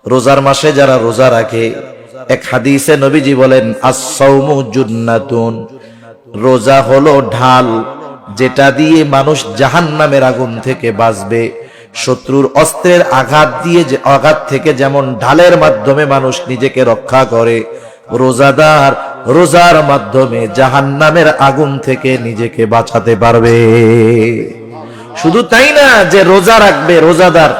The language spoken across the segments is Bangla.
রোজার মাসে যারা রোজা রাখে, এক হাদিসে নবীজি বলেন আস-সাওমু জুন্নাতুন, রোজা হলো ঢাল, যেটা দিয়ে মানুষ জাহান্নামের আগুন থেকে বাঁচবে। শত্রুর অস্ত্রের আঘাত থেকে যেমন ঢালের মাধ্যমে মানুষ নিজেকে রক্ষা করে, রোজাদার রোজার মাধ্যমে জাহান্নামের আগুন থেকে নিজেকে বাঁচাতে পারবে। শুধু তাই না যে রোজা রাখবে রোজাদার,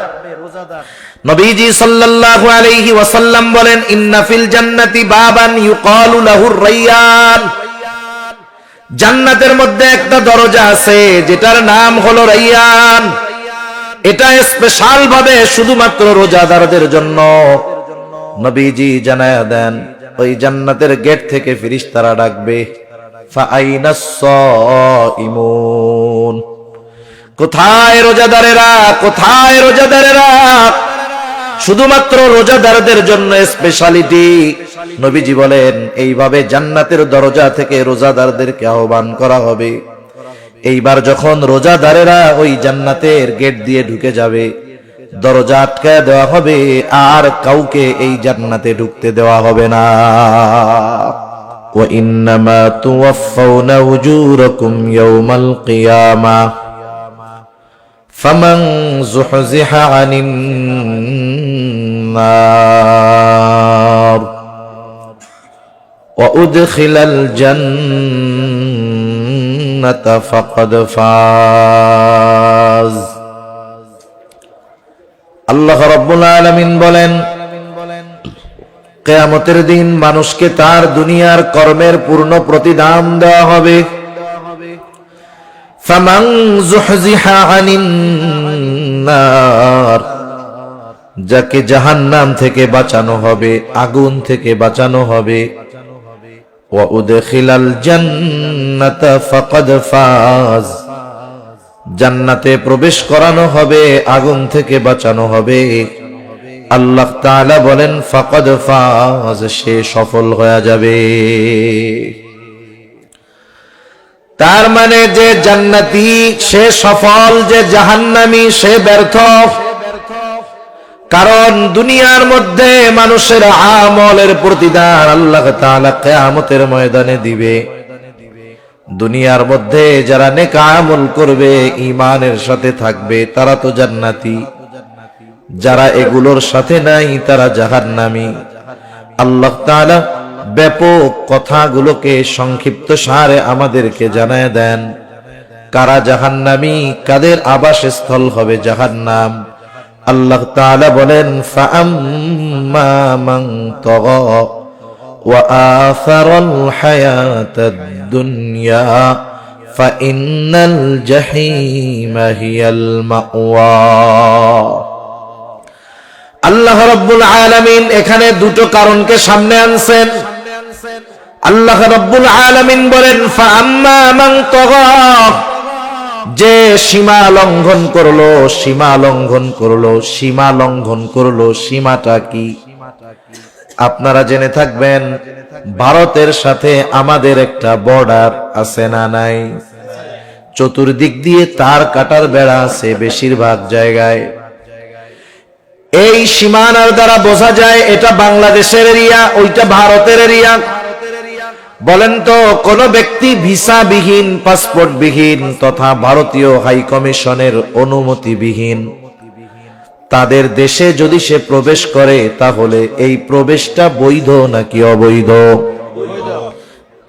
নবীজি সাল্লাল্লাহু আলাইহি ওয়াসাল্লাম বলেন ইন্না ফিল জান্নাতি বাবান ইউকালু লাহুর রায়্যান, জান্নাতের মধ্যে একটা দরজা আছে যেটার নাম হলো রায়্যান। এটা স্পেশাল ভাবে শুধুমাত্র রোজাদারদের জন্য। নবীজি জানায়া দেন ওই জান্নাতের গেট থেকে ফেরেশতারা ডাকবে ফাআইনাস সাইমুন, কোথায় রোজাদারেরা, কোথায় রোজাদারেরা? শুধুমাত্র রোজাদারদের জন্য স্পেশালিটি। নবীজি বলেন এইভাবে জান্নাতের দরজা থেকে রোজাদারদেরকে আহ্বান করা হবে। এইবার যখন রোজাদারেরা ওই জান্নাতের গেট দিয়ে ঢুকে যাবে, দরজা আটকায় দেওয়া হবে, আর কাউকে এই জান্নাতে ঢুকতে দেওয়া হবে না। ওয়া ইন্নামা তুওয়াফাউনা উজুরাকুম ইয়াওমাল কিয়ামা ফামান যুহজিহা আনিন নার ওয়া উদখিলাল জান্নাতা ফাকাদ ফাজ। আল্লাহ রাব্বুল আলামিন বলেন কিয়ামতের দিন মানুষকে তার দুনিয়ার কর্মের পূর্ণ প্রতিদান দেওয়া হবে। ফামান যুহজিহা আনিন নার, যাকে জাহান্নাম থেকে বাঁচানো হবে, আগুন থেকে বাঁচানো হবে। ওয়া উদখিলাল জান্নাতা ফাকাদ ফাজ, জান্নাতে প্রবেশ করানো হবে, আগুন থেকে বাঁচানো হবে। আল্লাহ তাআলা বলেন ফাকাদ ফাজ, সে সফল হয়ে যাবে। তার মানে যে জান্নাতি সে সফল, যে জাহান্নামী সে ব্যর্থ। কারণ দুনিয়ার মধ্যে মানুষের আমলের প্রতিদান আল্লাহ তাআলা কিয়ামতের ময়দানে দিবে। দুনিয়ার মধ্যে যারা নেক আমল করবে, ঈমানের সাথে থাকবে, তারা তো জান্নাতি। যারা এগুলোর সাথে নাই তারা জাহান্নামী। আল্লাহ তাআলা ব্যাপক কথাগুলোকে সংক্ষিপ্ত সারে আমাদেরকে জানায় দেন কারা জাহান্নামী, কাদের আবাসস্থল হবে জাহান্নাম। আল্লাহ তাআলা বলেন ফাআম্মা মান তাগা ওয়া আসারাল হায়াতাদ দুনিয়া ফাইন্নাল জাহিমা হিয়াল মাওয়া। আল্লাহ রাব্বুল আলামিন এখানে দুটো কারণকে সামনে আনছেন। আল্লাহ রাব্বুল আলামিন বলেন ফাআম্মা মান তাগা, যে সীমা লঙ্ঘন করলো, সীমা লঙ্ঘন করলো, সীমা লঙ্ঘন করলো। সীমাটা কি? আপনারা জেনে থাকবেন ভারতের সাথে আমাদের একটা বর্ডার আছে না নাই? চতুর্দিক দিয়ে তার কাটার বেড়া আছে বেশিরভাগ জায়গায়। এই সীমানার দ্বারা বোঝা যায় এটা বাংলাদেশের এরিয়া, ওইটা ভারতের এরিয়া। বলেন তো কোন ব্যক্তি ভিসাবিহীন, পাসপোর্টবিহীন তথা ভারতীয় হাই কমিশনের অনুমতিবিহীন তাদের দেশে যদি সে প্রবেশ করে, তাহলে এই প্রবেশটা বৈধ নাকি অবৈধ?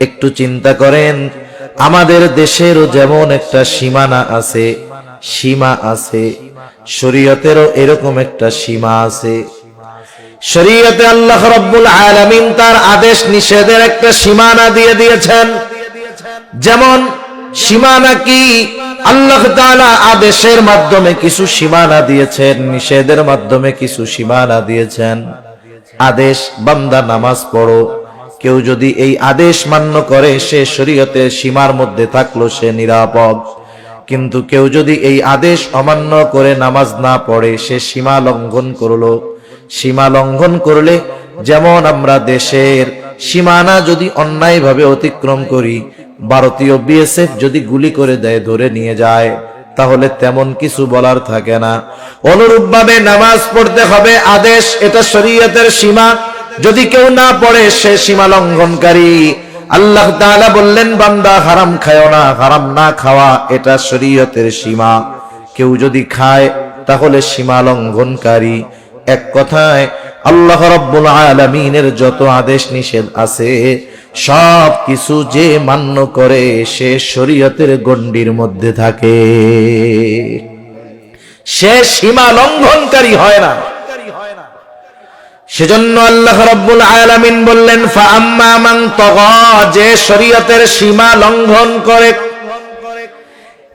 একটু চিন্তা করেন। আমাদের দেশেরও যেমন একটা সীমানা আছে, সীমা আছে, শরীয়তেরও এরকম একটা সীমা আছে। শরীয়তে আল্লাহ রাব্বুল আলামিন তার আদেশ নিষেধের একটা সীমানা দিয়ে দিয়েছেন। যেমন সীমানা কি? আল্লাহ তাআলা আদেশের মাধ্যমে কিছু সীমানা দিয়েছেন, নিষেধের মাধ্যমে কিছু সীমানা দিয়েছেন। আদেশ বান্দা নামাজ পড়ো, কেউ যদি এই আদেশ মান্য করে সে শরীয়তের সীমার মধ্যে থাকলো, সে নিরাপদ। কিন্তু কেউ যদি এই আদেশ অমান্য করে নামাজ না পড়ে, সে সীমা লঙ্ঘন করলো। সীমা লঙ্ঘন করলে, যেমন আমরা দেশের সীমানা যদি অন্যায়ভাবে অতিক্রম করি, ভারতীয় বিএসএফ যদি গুলি করে দেয়, ধরে নিয়ে যায়, তাহলে তেমন কিছু বলার থাকে না। অনুরূপভাবে নামাজ পড়তে হবে আদেশ, এটা শরীয়তের সীমা, যদি কেউ না পড়ে সে সীমা লঙ্ঘনকারী। আল্লাহ তাআলা বললেন বান্দা হারাম খায়ও না, হারাম না খাওয়া এটা শরীয়তের সীমা, কেউ যদি খায় তাহলে সীমা লঙ্ঘনকারী। এক কথায় আল্লাহ রাব্বুল আলামিনের যত আদেশ নিষেধ আছে সব কিছু যে মান্য করে সে শরীয়তের গণ্ডির মধ্যে থাকে, সে সীমা লঙ্ঘনকারী হয় না। সেজন্য আল্লাহ রাব্বুল আলামিন বললেন ফাআম্মা মান তাগা, যে শরীয়তের সীমা লঙ্ঘন করে।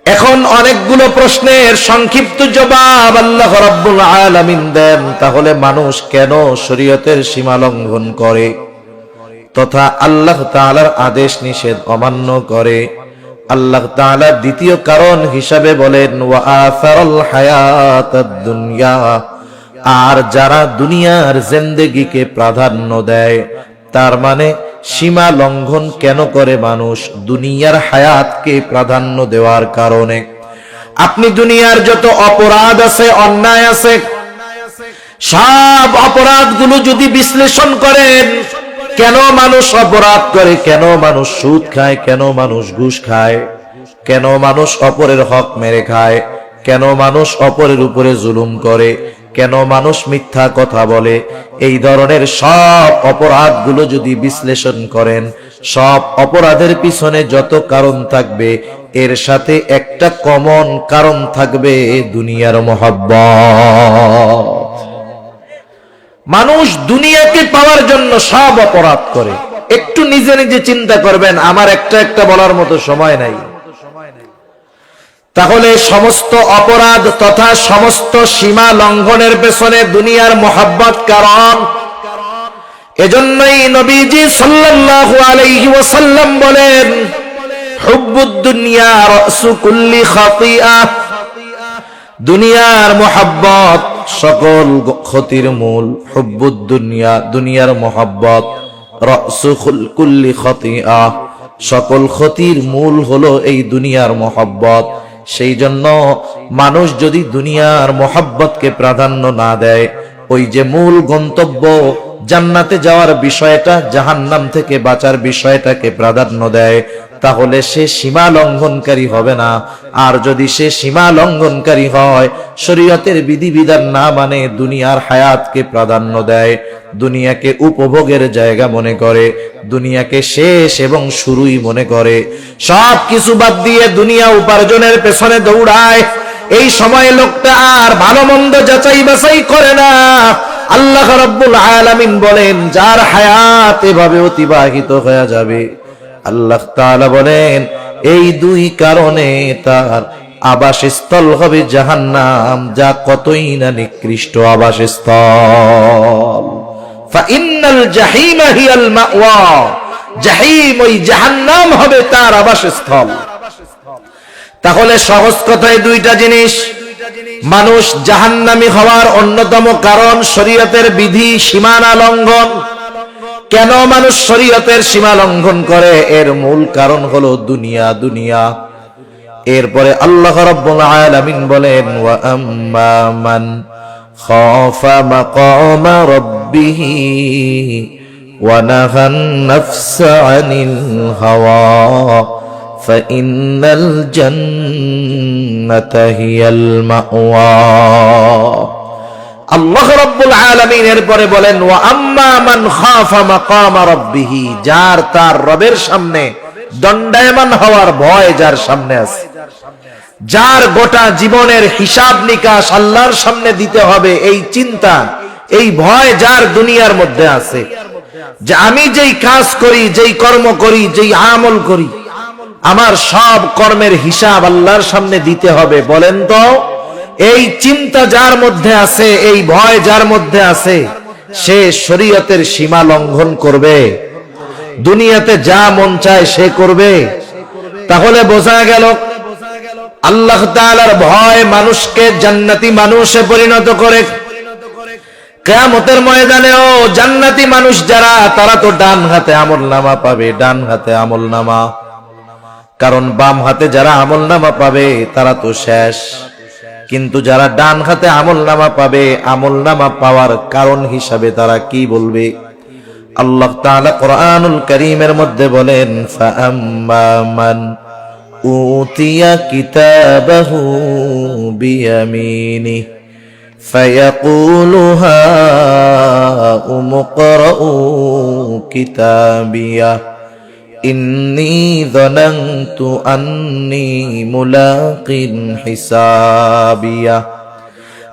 এখন অনেকগুলো প্রশ্নের সংক্ষিপ্ত জবাব আল্লাহ রাব্বুল আলামিন দেন, তাহলে মানুষ কেন শরীয়তের সীমা লঙ্ঘন করে তথা আল্লাহ তাআলার আদেশ নিষেধ অমান্য করে। আল্লাহ তাআলা দ্বিতীয় কারণ হিসাবে বলেন ওয়া আসারাল হায়াতাদ দুনিয়া, আর যারা দুনিয়ার জিন্দেগিকে প্রাধান্য দেয়, তার মানে সীমা লঙ্ঘন কেন করে মানুষ? দুনিয়ার হায়াতকে প্রাধান্য দেওয়ার কারণে। আপনি দুনিয়ার যত অপরাধ আছে, অন্যায় আছে, সব অপরাধগুলো যদি বিশ্লেষণ করেন, কেন মানুষ অপরাধ করে, কেন মানুষ সুদ খায়, কেন মানুষ ঘুষ খায়, কেন মানুষ অপরের হক মেরে খায়, কেন মানুষ অপরের উপরে জুলুম করে, কেন মানুষ মিথ্যা কথা বলে, এই ধরনের সব অপরাধগুলো যদি বিশ্লেষণ করেন, সব অপরাধের পিছনে যত কারণ থাকবে এর সাথে একটা কমন কারণ থাকবে, দুনিয়ার মহব্বত। মানুষ দুনিয়াকে পাওয়ার জন্য সব অপরাধ করে। একটু নিজে নিজে চিন্তা করবেন, আমার একটা বলার মতো সময় নাই। তাহলে সমস্ত অপরাধ তথা সমস্ত সীমা লঙ্ঘনের পেছনে দুনিয়ার মহব্বত কারণ। এজন্যই নবীজি সাল্লাল্লাহু আলাইহি ওয়াসাল্লাম বলেন হুব্বুদ দুনিয়া রাসু কুল্লি খাতিয়া, দুনিয়ার মহব্বত সকল ক্ষতির মূল। হুব্বুদ দুনিয়া, দুনিয়ার মহব্বত, রাসু কুল্লি খাতিয়া, সকল ক্ষতির মূল হলো এই দুনিয়ার মহব্বত। সেই জন্য মানুষ যদি দুনিয়ার মহব্বতকে প্রাধান্য না দেয়, ওই যে মূল গন্তব্য জান্নাতে যাওয়ার বিষয়টা, জাহান্নাম থেকে বাঁচার বিষয়টাকে প্রাধান্য দেয়, তাহলে সে সীমা লঙ্ঘনকারী হবে না। আর যদি সে সীমা লঙ্ঘনকারী হয়, শরীয়তের বিধিবিধান না মানে, দুনিয়ার হায়াতকে প্রাধান্য দেয়, দুনিয়াকে উপভোগের জায়গা মনে করে, দুনিয়াকে শেষ এবং শুরুই মনে করে, সব কিছু বাদ দিয়ে দুনিয়া উপার্জনের পেছনে দৌড়ায়, এই সময় লোকটা আর ভালো মন্দ যাচাই বাছাই করে না। আল্লাহ রাব্বুল আলামিন বলেন যার হায়াত এভাবে অতিবাহিত হয়ে যাবে, আল্লাহ তাআলা বলেন এই দুই কারণে তার আবাসস্থল হবে জাহান্নাম, যা কতই না নিকৃষ্ট আবাসস্থল। ফাইন্নাল জাহিমা হিয়াল মাওয়া, জাহিম ওই জাহান্নাম হবে তার আবাসস্থল। তাহলে সহজ কথায় দুইটা জিনিস, মানুষ জাহান্নামী হওয়ার অন্যতম কারণ শরীয়তের বিধি সীমানা লঙ্ঘন। কেন মানুষ শরীয়তের সীমা লঙ্ঘন করে? এর মূল কারণ হলো দুনিয়া, দুনিয়া। এরপরে আল্লাহ রাব্বুল আলামিন বলেন ওয়া আম্মা মান খাফা মাকামা রাব্বিহি ওয়া নাহান নাফসা আনিল হাওয়া ফাইন্নাল জান্নাতা হিয়াল মাওয়া। আল্লাহ রাব্বুল আলামিন এরপরে বলেন ওয়া আম্মা মান খাফা মাকামা রাব্বিহি, যার তার রবের সামনে দণ্ডায়মান হওয়ার ভয় যার সামনে আছে, যার গোটা জীবনের হিসাব নিকাশ আল্লাহর সামনে দিতে হবে, এই চিন্তা এই ভয় যার দুনিয়ার মধ্যে আছে, যে আমি যেই কাজ করি, যেই কর্ম করি, যেই আমল করি, আমার সব কর্মের হিসাব আল্লাহর সামনে দিতে হবে। বলেন তো এই চিন্তা যার মধ্যে আছে, এই ভয় যার মধ্যে আছে, সে শরীয়তের সীমা লঙ্ঘন করবে? দুনিয়াতে যা মন চায় সে করবে? তাহলে বোঝা গেল আল্লাহ তাআলার ভয় মানুষকে জান্নাতি মানুষে পরিণত করে। কিয়ামতের ময়দানেও জান্নাতি মানুষ যারা, তারা তো ডান হাতে আমলনামা পাবে, ডান হাতে আমলনামা। কারণ বাম হাতে যারা আমলনামা পাবে তারা তো শেষ, কিন্তু যারা ডান হাতে আমলনামা পাবে, আমলনামা পাওয়ার কারণ হিসাবে তারা কি বলবে? আল্লাহ তাআলা কোরআনুল কারীমের মধ্যে বলেন, ফাআম্মা মান উতিয়া কিতাবাহু বিয়ামিনিহি ফায়াকুলু হাউম ইকরাউ কিতাবিয়া ইন্নী যানানতু আন্নী মুলাকিন হিসাবিয়া।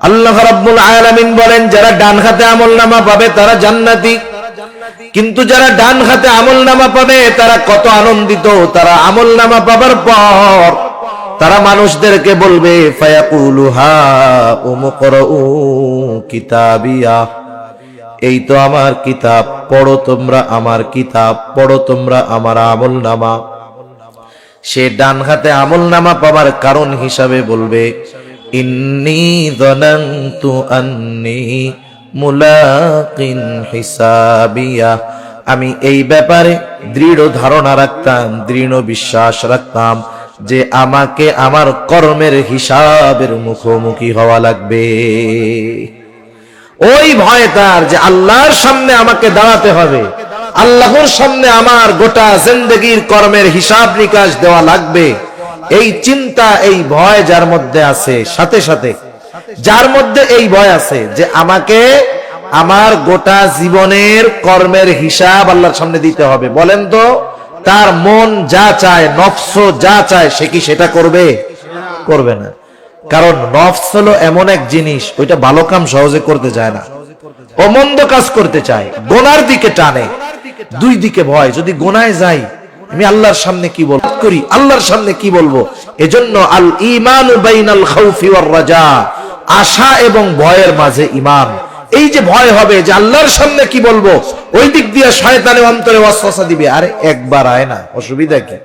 আল্লাহ রাব্বুল আলামিন বলেন, যারা ডান হাতে আমলনামা পাবে তারা জান্নাতি, কিন্তু যারা ডান হাতে আমলনামা পাবে তারা কত আনন্দিত। তারা আমলনামা পাবার পর তারা মানুষদেরকে বলবে, ফায়াকুলু হাউম ইকরাউ কিতাবিয়া, এই তো আমার কিতাব, পড়ো তোমরা আমার কিতাব, পড়ো তোমরা আমার আমলনামা। সে ডান হাতে আমলনামা পাবার কারণ হিসাবে বলবে, ইন্নী যানানতু আন্নী মুলাকিন হিসাবিয়া, আমি এই ব্যাপারে দৃঢ় ধারণা রাখতাম, দৃঢ় বিশ্বাস রাখতাম যে আমাকে আমার কর্মের হিসাবের মুখোমুখি হওয়া লাগবে। ওই ভয় তার যে আল্লাহর সামনে আমাকে দাঁড়াতে হবে, আল্লাহর সামনে আমার গোটা জিন্দেগীর কর্মের হিসাব নিকাশ দেওয়া লাগবে। এই চিন্তা, এই ভয় যার মধ্যে আছে, সাথে সাথে যার মধ্যে এই ভয় আছে যে আমাকে আমার গোটা জীবনের কর্মের হিসাব আল্লাহর সামনে দিতে হবে, বলেন তো তার মন যা চায়, নফস যা চায়, সে কি সেটা করবে? করবে না। কারণ নফস হলো এমন এক জিনিস, ওইটা ভালো কাম সহজে করতে চায় না, ও মন্দ কাজ করতে চায়, গোনার দিকে টানে। দুই দিকে ভয়, যদি গোনায় যাই আমি আল্লাহর সামনে কি বলবো, করি আল্লাহর সামনে কি বলবো। এজন্য আল ঈমানু বাইনাল খাউফি ওয়ার রাজা, আশা এবং ভয়ের মাঝে ঈমান। এই যে ভয় হবে যে আল্লাহর সামনে কি বলবো, ওই দিক দিয়ে শয়তানের অন্তরে ওয়াসওয়াসা দিবে, আরে একবার আয় না, অসুবিধা কি,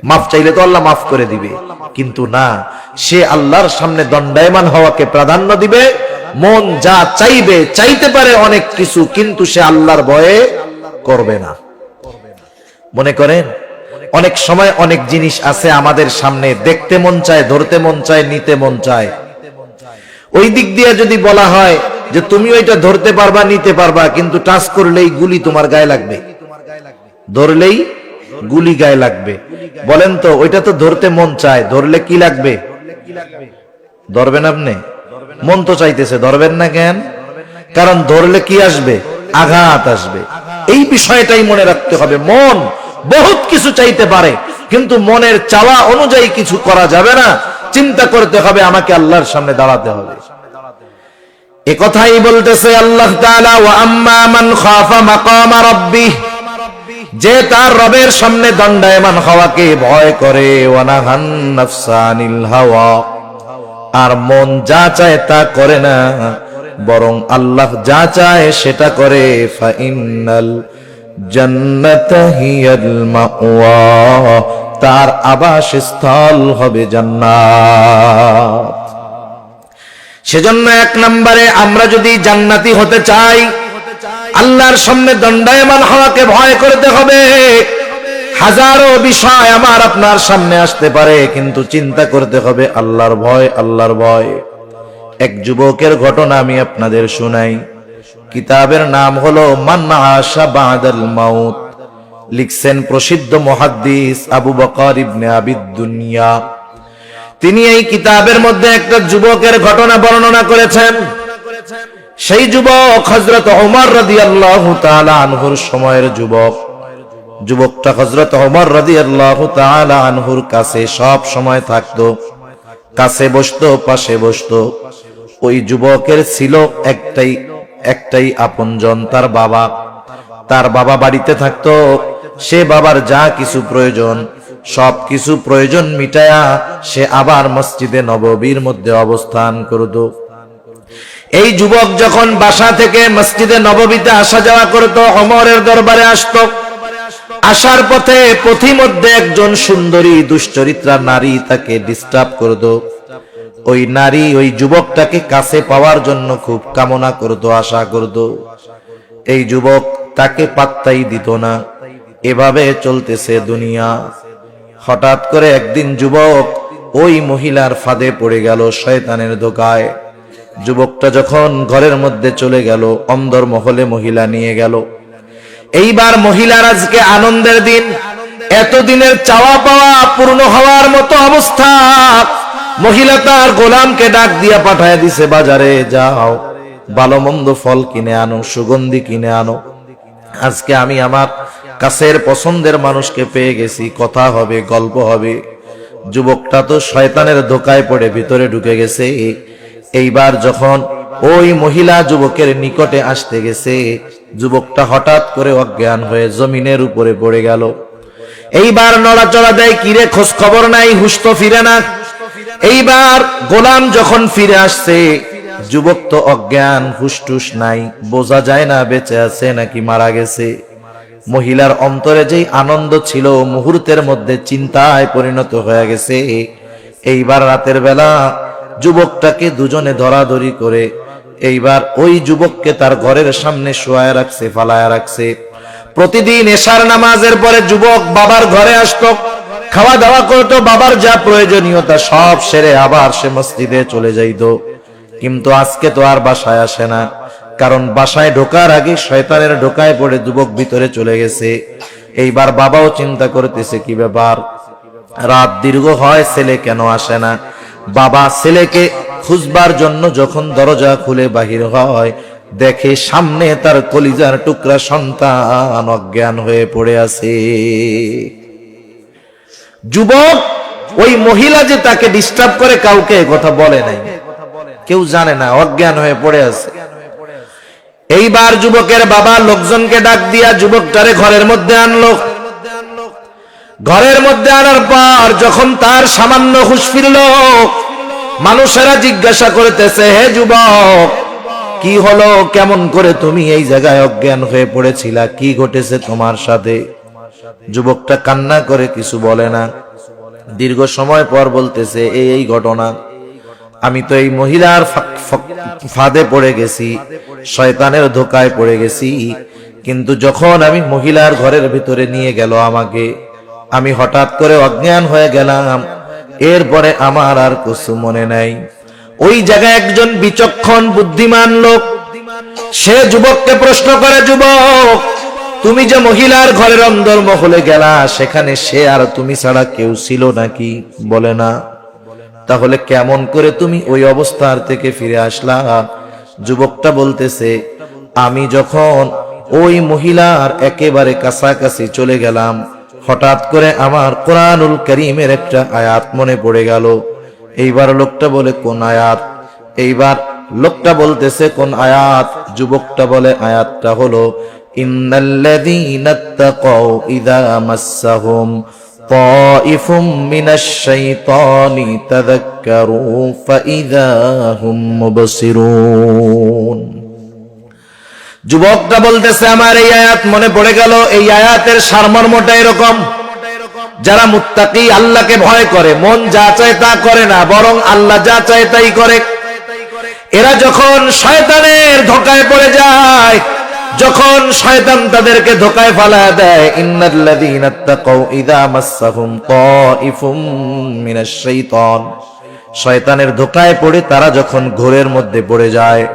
মাফ চাইলে তো আল্লাহ মাফ করে দিবে। কিন্তু না, সে আল্লাহর সামনে দণ্ডায়মান হওয়াকে প্রাধান্য দিবে। মন যা চাইবে, চাইতে পারে অনেক কিছু, কিন্তু সে আল্লাহর ভয়ে করবে না। মনে করেন অনেক সময় অনেক জিনিস আছে আমাদের সামনে, দেখতে মন চায়, ধরতে মন চায়, নিতে মন চায়। ওই দিক দিয়ে যদি বলা হয় যে তুমি ওইটা ধরতে পারবা, নিতে পারবা, কিন্তু টাচ করলেই গুলি তোমার গায়ে লাগবে, ধরলেই গুলি গায়ে লাগবে, বলেন তো ওইটা তো ধরতে মন চায়, ধরলে কি লাগবে? ধরবেন আপনি? মন তো চাইতেছে, ধরবেন না কেন? কারণ ধরলে কি আসবে? আঘাত আসবে। এই বিষয়টাই মনে রাখতে হবে। মন বহুত কিছু চাইতে পারে, কিন্তু মনের চাওয়া অনুযায়ী কিছু করা যাবে না। চিন্তা করতে হবে, আমাকে আল্লাহর সামনে দাঁড়াতে হবে। এ কথাই বলতেছে আল্লাহ তাআলা, ওয়া আম্মা মান খাফা মাকামা রাব্বিহ, যে তার রবের সামনে দণ্ডায়মান হওয়াকে ভয় করে, ওয়া নাহান নাফসা আনিল হাওয়া, আর মন যা চায় তা করে না, বরং আল্লাহ যা চায় সেটা করে, ফা ইন্নাল জান্নাতা হিয়াল মাওয়া, তার আবাসস্থল হবে জান্নাত। সেজন্য এক নম্বরে আমরা যদি জান্নাতি হতে চাই, আল্লাহর সামনে দণ্ডায়মান হওয়াকে ভয় করতে হবে। হাজারো বিষয় আমার আপনার সামনে আসতে পারে, কিন্তু চিন্তা করতে হবে আল্লাহর ভয়, আল্লাহর ভয়। এক যুবকের ঘটনা আমি আপনাদের শুনাই। কিতাবের নাম হলো মান আশা বাদাল মাউত, লিখছেন প্রসিদ্ধ মুহাদ্দিস আবু বকর ইবনে আবিদ দুনিয়া। তিনি এই কিতাবের মধ্যে একটা যুবকের ঘটনা বর্ণনা করেছেন। সেই যুবক হযরত ওমর রাদিয়াল্লাহু তাআলা আনহুর সময়ের যুবক। যুবকটা হযরত ওমর রাদিয়াল্লাহু তাআলা আনহুর কাছে সব সময় থাকতো, কাছে বসতো, পাশে বসতো। ওই যুবকের ছিল একটাই আপনজন, তার বাবা। তার বাবা বাড়িতে থাকতো। সে বাবার যা কিছু প্রয়োজন, সব কিছু প্রয়োজন মিটায়া সে আবার মসজিদে নববীর মধ্যে অবস্থান করত। এই যুবক যখন বাসা থেকে মসজিদে নববীতে আসা যাওয়া করত, ওমরের দরবারে আসতো। আসার পথে পথিমধ্যে একজন সুন্দরী দুশ্চরিত্রা নারী তাকে ডিস্টার্ব করত। ওই নারী ওই যুবকটাকে কাছে পাওয়ার জন্য খুব কামনা করত, আশা করত। এই যুবক তাকে পাত্তাই দিত না। এভাবে চলতেছে দুনিয়া। হঠাৎ করে একদিন যুবক ওই মহিলার ফাঁদে পড়ে গেল, শয়তানের ধোঁকায়। যুবকটা যখন ঘরের মধ্যে চলে গেল, অন্দর মহলে মহিলা নিয়ে গেল। এইবার মহিলার আজকে আনন্দের দিন, এতদিনের চাওয়া পাওয়া পূর্ণ হওয়ার মতো অবস্থা। মহিলা তার গোলামকে ডাক দিয়া পাঠায় দিছে, বাজারে যাও, ভালো মন্দ ফল কিনে আনো, সুগন্ধি কিনে আনো। আজকে আমি আমার কাছের পছন্দের মানুষকে পেয়ে গেছি, কথা হবে, গল্প হবে। যুবকটা তো শয়তানের ধোঁকায় পড়ে ভিতরে ঢুকে গেছে। এইবার যখন ওই মহিলা যুবকের নিকটে আসতে গেছে, যুবকটা হঠাৎ করে অজ্ঞান হয়ে জমিনের উপরে পড়ে গেল। এইবার নড়াচড়া দেয়, কিরে খোঁজ খবর নাই, হুশ তো ফিরে না। এইবার গোলাম যখন ফিরে আসছে, যুবক তো অজ্ঞান, হুশটুস নাই, বোঝা যায় না বেঁচে আছে নাকি মারা গেছে। মহিলার অন্তরে যেই আনন্দ ছিল, মুহূর্তের মধ্যে চিন্তায় পরিণত হয়ে গেছে। এইবার রাতের বেলা যুবকটাকে দুজনে ধরাধরি করে এইবার ওই যুবককে তার ঘরের সামনে শোয়ায় রাখছে, ফালায় রাখছে। প্রতিদিন এশার নামাজের পরে যুবক বাবার ঘরে আসতো, খাওয়া দাওয়া করতো, বাবার যা প্রয়োজনীয়তা সব সেরে আবার সে মসজিদে চলে যাইতো। কিন্তু আজকে তো আর বাসায় আসে না, কারণ বাসায় ঢোকার আগে শয়তানের ঢোকায় পড়ে যুবক ভিতরে চলে গেছে। এইবার বাবাও চিন্তা করতেছে, কি ব্যাপার, রাত দীর্ঘ হয়, ছেলে কেন আসে না। বাবা ছেলেকে খুঁজবার জন্য যখন দরজা খুলে বাহির হয়, দেখে সামনে তার কলিজার টুকরা সন্তান অজ্ঞান হয়ে পড়ে আছে। যুবক ওই মহিলা যে তাকে ডিস্টার্ব করে কাউকে কথা বলে নাই, কেউ জানে না, অজ্ঞান হয়ে পড়ে আছে। এইবার যুবকের বাবা লোকজনকে ডাক দিয়া যুবকটারে ঘরের মধ্যে আনলো। ঘরের মধ্যে আনার পর যখন তার সামান্য হুঁশ ফিরল, মানুষেরা জিজ্ঞাসা করতেছে, হে যুবক, কি হলো, কেমন করে তুমি এই জায়গায় অজ্ঞান হয়ে পড়েছিলা, কি ঘটেছে তোমার সাথে? যুবকটা কান্না করে কিছু বলে না। দীর্ঘ সময় পর বলতেছে, এই ঘটনা, আমি তো এই মহিলার ফাঁদে পড়ে গেছি, শয়তানের ধোঁকায় পড়ে গেছি। কিন্তু যখন আমি মহিলার ঘরের ভিতরে নিয়ে গেল আমাকে, আমি হঠাৎ করে অজ্ঞান হয়ে গেলাম। এরপরে আমার আর কিছু মনে নাই। ওই জায়গায় একজন বিচক্ষণ বুদ্ধিমান লোক, সে যুবককে প্রশ্ন করে, যুবক, তুমি যে মহিলার ঘরের অন্দর মহলে গেলা, সেখানে সে আর তুমি ছাড়া কেউ ছিল নাকি? বলে না। তাহলে কেমন করে তুমি ওই অবস্থার থেকে ফিরে আসলা? যুবকটা বলতেছে, আমি যখন ওই মহিলার একেবারে কাছাকাছি চলে গেলাম, হঠাৎ করে আমার কোরআনুল কারীমের একটা আয়াত মনে পড়ে গেল। এইবার লোকটা বলে, কোন আয়াত? এইবার লোকটা বলতেছে, কোন আয়াত? যুবকটা বলে, আয়াতটা হলো, ইন্নাল্লাযীনা তাকাউ ইযা মাসসাহুম তাইফুম মিনাশ শাইতানি তাযাক্কারু ফাইযা হুম মুবসিরুন। যুবকটা বলতেছে, আমার এই আয়াত মনে পড়ে গেল। এই আয়াতের সারমর্মটা এরকম, যারা মুত্তাকি, আল্লাহকে ভয় করে, মন যা চায় তা করে না, বরং আল্লাহ যা চায় তাই করে, এরা যখন শয়তানের ধোঁকায় পড়ে যায়, যখন শয়তান তাদেরকে ধোঁকায় ফালায় দেয়, ইন্নাল্লাযীনা তাকাউ ইযা মাসসাহুম তাইফুম মিনাশ শাইতান, শয়তানের ধোঁকায় পড়ে তারা যখন ঘোরের মধ্যে পড়ে যায়,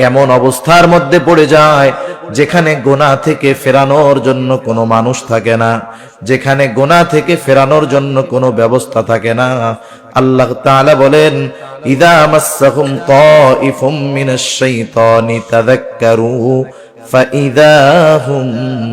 এমন অবস্থার মধ্যে পড়ে যায় যেখানে গুনাহ থেকে ফেরানোর জন্য কোনো মানুষ থাকে না, যেখানে গুনাহ থেকে ফেরানোর জন্য কোনো ব্যবস্থা থাকে না। আল্লাহ তাআলা বলেন, ইযা মাসসাহুম তাইফুম মিনাশ শাইতানি তাযাক্কারু ফাইযা হুম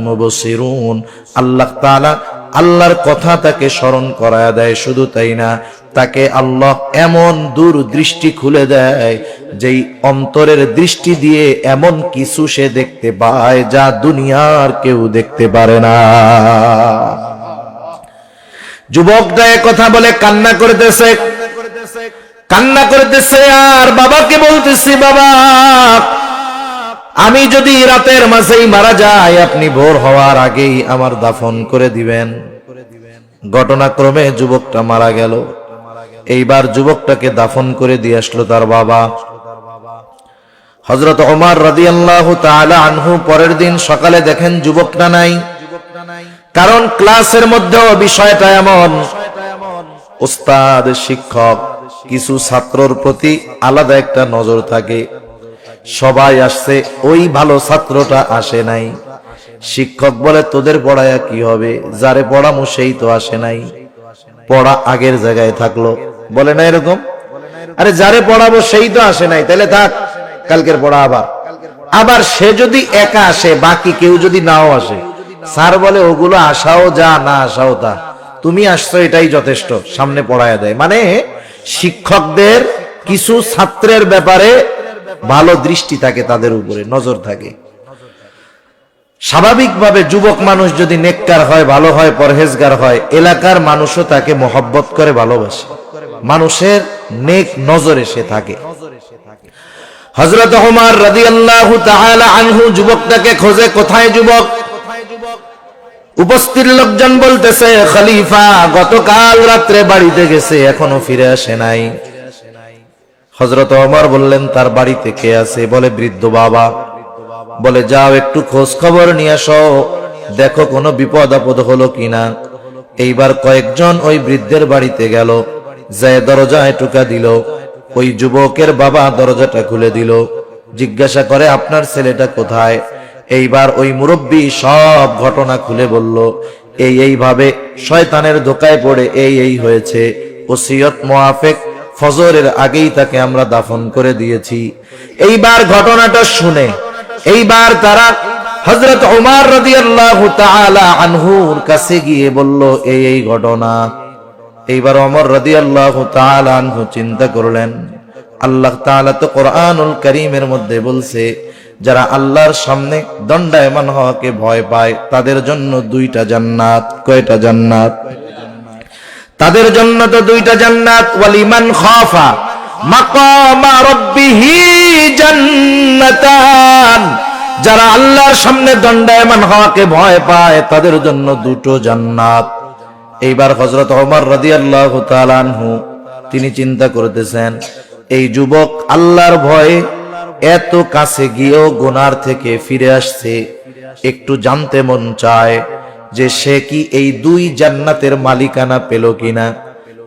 মুবসিরুন। আল্লাহ তাআলা আল্লাহর কথা তাকে স্মরণ করায় দেয়। শুধু তাই না, তাকে আল্লাহ এমন দূর দৃষ্টি খুলে দেয়, যেই অন্তরের দৃষ্টি দিয়ে এমন কিছু সে দেখতে পায় যা দুনিয়ার কেউ দেখতে পারে না। যুবকটা কথা বলে কান্না করতেছে, কান্না করতেছে, আর বাবাকে বলতেছে, বাবা, আমি যদি রাতের মাঝেই মারা যাই, আপনি ভোর হওয়ার আগেই আমার দাফন করে দিবেন। ঘটনাক্রমে যুবকটা মারা গেল। এইবার যুবকটাকে দাফন করে দিয়ে আসলো তার বাবা। হযরত ওমর রাদিয়াল্লাহু তাআলা আনহু পরের দিন সকালে দেখেন যুবকটা নাই। কারণ ক্লাসের মধ্যেও বিষয়টা এমন, উস্তাদ শিক্ষক কিছু ছাত্রর প্রতি আলাদা একটা নজর থাকে। সবাই আসছে, ওই ভালো ছাত্রটা আসে নাই। শিক্ষক বলে তোদের পড়ায়া কি হবে, যারে পড়ামো সেই তো আসে নাই, পড়া আগের জায়গায় থাকলো। বলে না এরকম? আরে যারে পড়াবো সেই তো আসে নাই, তাহলে থাক, কালকের পড়া আবার। আবার সে যদি একা আসে, বাকি কেউ যদি নাও আসে, স্যার বলে ওগুলো আসাও যা, না আসাও তা, তুমি আসছো এটাই যথেষ্ট, সামনে পড়ায়া দেয়। মানে শিক্ষকদের কিছু ছাত্রের ব্যাপারে ভালো দৃষ্টি থাকে, তাদের উপরে নজর থাকে। স্বাভাবিকভাবে যুবক মানুষ যদি নেককার হয়, ভালো হয়, পরহেজগার হয়, এলাকার মানুষও তাকে মহব্বত করে, ভালোবাসে, মানুষের নেক নজরে সে থাকে। হযরত ওমর রাদিয়াল্লাহু তাআলা আনহু যুবকটাকে খোঁজে, কোথায় যুবক? উপস্থিত লোকজন বলতেছে, খলিফা গতকাল রাত্রে বাড়িতে গেছে, এখনো ফিরে আসে নাই। হযরত ওমর বললেন, তার বাড়িতে কে আছে? বলে বৃদ্ধ বাবা। বলে যাও একটু খোঁজ খবর নিয়ে আসো, দেখো কোনো বিপদ আপদ হলো কিনা। এইবার কয়েকজন ওই বৃদ্ধের বাড়িতে গেল, যায় দরজায় টোকা দিল। ওই যুবকের বাবা দরজাটা খুলে দিল, জিজ্ঞাসা করে আপনার ছেলেটা কোথায়? এইবার ওই মুরব্বী সব ঘটনা খুলে বলল, এইভাবে শয়তানের ধোকায় পড়ে এই হয়েছে, ওসিয়ত মুআফিক ফজরের আগেই তাকে আমরা দাফন করে দিয়েছি। এইবার ঘটনাটা শুনে এইবার তারা হযরত ওমর রাদিয়াল্লাহু তাআলা আনহুর কাছে গিয়ে বলল, এই ঘটনা। এইবার ওমর রাদিয়াল্লাহু তাআলা আনহু চিন্তা করলেন, আল্লাহ তাআলা তো কোরআনুল কারীমের মধ্যে বলছে, যারা আল্লাহর সামনে দণ্ডায়মান হওয়াকে ভয় পায় তাদের জন্য দুইটা জান্নাত। কয়টা জান্নাত? তাদের জন্য তো দুইটা জান্নাত। ওয়ালিমান খাফা মাকামা রাব্বিহি জান্নাতান, যারা আল্লাহর সামনে দণ্ডায়মান হওয়াকে ভয় পায় তাদের জন্য দুটো জান্নাত। এইবার হযরত ওমর রাদিয়াল্লাহু তাআলা আনহু তিনি চিন্তা করতেছেন, এই যুবক আল্লাহর ভয়ে এত কাছে গিয়েও গুনার থেকে ফিরে আসছে, একটু জানতে মন চায় যে সে কি এই দুই জান্নাতের মালিকানা পেল কিনা।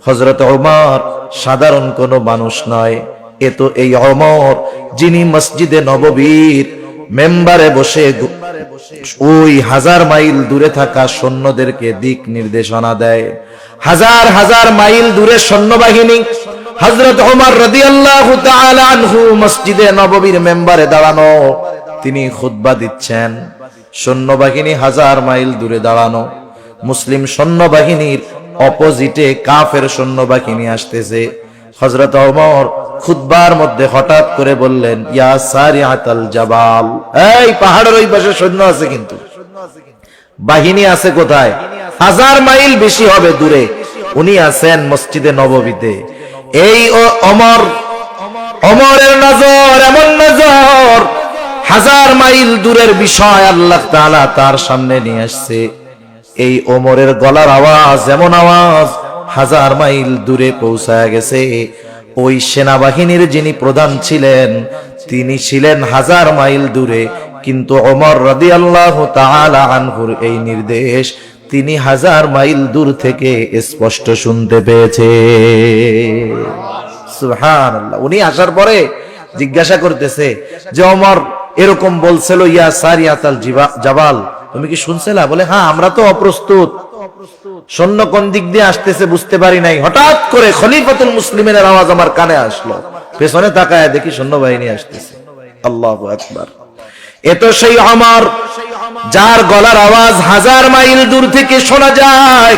হযরত ওমর সাধারণ কোনো মানুষ নয়, এ তো এই ওমর যিনি মসজিদে নববীর মেম্বারে বসে ওই 1000 মাইল দূরে থাকা সৈন্যদেরকে দিক নির্দেশনা দেয়। হাজার হাজার মাইল দূরে সৈন্যবাহিনী, হযরত ওমর রাদিয়াল্লাহু তাআলা আনহু মসজিদে নববীর মেম্বারে দাঁড়ানো, তিনি খুতবা দিচ্ছেন। সৈন্যবাহিনী 1000 মাইল দূরে দাঁড়ানো, মুসলিম সৈন্যবাহিনীর অপোজিটে কাফের সৈন্যবাহিনী আসতেছে। হযরত ওমর খুতবার মধ্যে হঠাৎ করে বললেন, ইয়া সারিআতাল জাবাল, এই পাহাড়ের ওই পাশে সৈন্য আছে, কিন্তু বাহিনী আছে কোথায়? 1000 মাইল বেশি হবে দূরে, উনি আছেন মসজিদে নববীতে। এই ওমরের নজর এমন নজর, 1000 মাইল দূরের বিষয় আল্লাহ তাআলা তার সামনে নিয়ে আসছে। এই ওমরের গলার আওয়াজ এমন আওয়াজ 1000 মাইল দূরে পৌঁছায় গেছে। ওই সেনাবাহিনীর যিনি প্রধান ছিলেন তিনি ছিলেন 1000 মাইল দূরে, কিন্তু ওমর রাদিয়াল্লাহু তাআলা আনহুর এই নির্দেশ তিনি 1000 মাইল দূর থেকে স্পষ্ট শুনতে পেয়েছে। সুবহানাল্লাহ। উনি আসার পরে জিজ্ঞাসা করতেছে যে ওমর এরকম বলছিল, ইয়া সারিয়াতাল জাবাল, তুমি কি শুনছিলা? বলে হ্যাঁ, আমরা তো অপ্রস্তুত, সৈন্য কোন দিক দিয়ে আসতেছে বুঝতে পারি নাই। হঠাৎ করে খলিফাতুল মুসলিমিনের আওয়াজ আমার কানে আসলো, পেছনে তাকায় দেখি সৈন্যবাহিনী আসতেছে। আল্লাহু আকবার। এ তো সেই ওমর যার গলার আওয়াজ 1000 মাইল দূর থেকে শোনা যায়।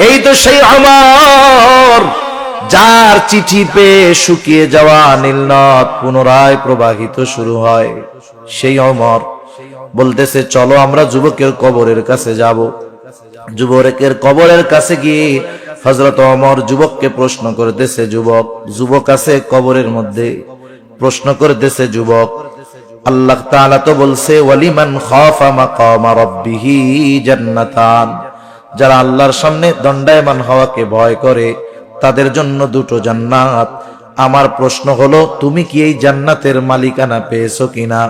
এই তো সেই ওমর যার চিঠি পেয়ে শুকিয়ে যাওয়া নীলনদ পুনরায় প্রবাহিত শুরু হয়। সেই ওমর বলতেছে, চলো আমরা যুবকের কবরের কাছে যাব। যুবকের কবরের কাছে গিয়ে হযরত ওমর যুবককে প্রশ্ন করতেছে, যুবক আছে কবরের মধ্যে, প্রশ্ন করতেছে যুবক, আল্লাহ তাআলা তো বলছে ওয়ালিমান খাফা মাকামা রাব্বিহি জান্নাতান, যারা আল্লাহর সামনে দণ্ডায়মান হওয়াকে ভয় করে তাদের জন্য দুটো জান্নাত। আমার প্রশ্ন হলো, তুমি কি এই জান্নাতের মালিকানা পেয়েছো কিনা?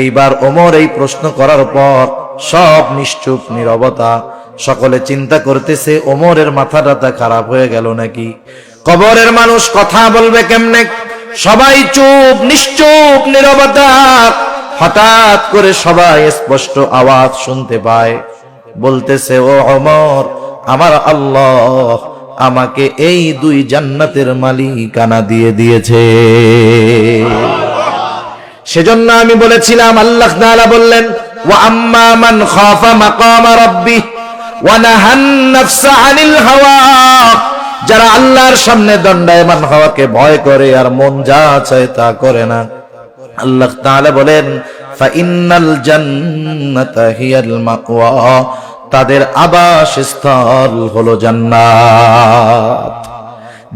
এইবার ওমর এই প্রশ্ন করার পর সব নিশ্চুপ নীরবতা। সকলে চিন্তা করতেছে ওমরের মাথাটা খারাপ হয়ে গেল নাকি, কবরের মানুষ কথা বলবে কেমনে। সবাই চুপ, নিশ্চুপ নীরবতা। হঠাৎ করে সবাই স্পষ্ট আওয়াজ শুনতে পায়, বলতেছে, ও ওমর, আমার আল্লাহ আমাকে এই 2 জান্নাতের মালিকানা দিয়ে দিয়েছে। সেজন্য আমি বলেছিলাম, আল্লাহ তাআলা বললেন, ওয়া আম্মা মান খাফা মাকামা রাব্বিহ ওয়া নাহান নাফসা আনিল হাওয়া। যারা আল্লাহর সামনে দণ্ডায়মান হওয়াকে ভয় করে আর মন যা চায় তা করে না, আল্লাহ তাআলা বলেন, ফা ইন্নাল জান্নাতা হিয়াল মাওয়া, তাদের আবাসস্থল হলো জান্নাত।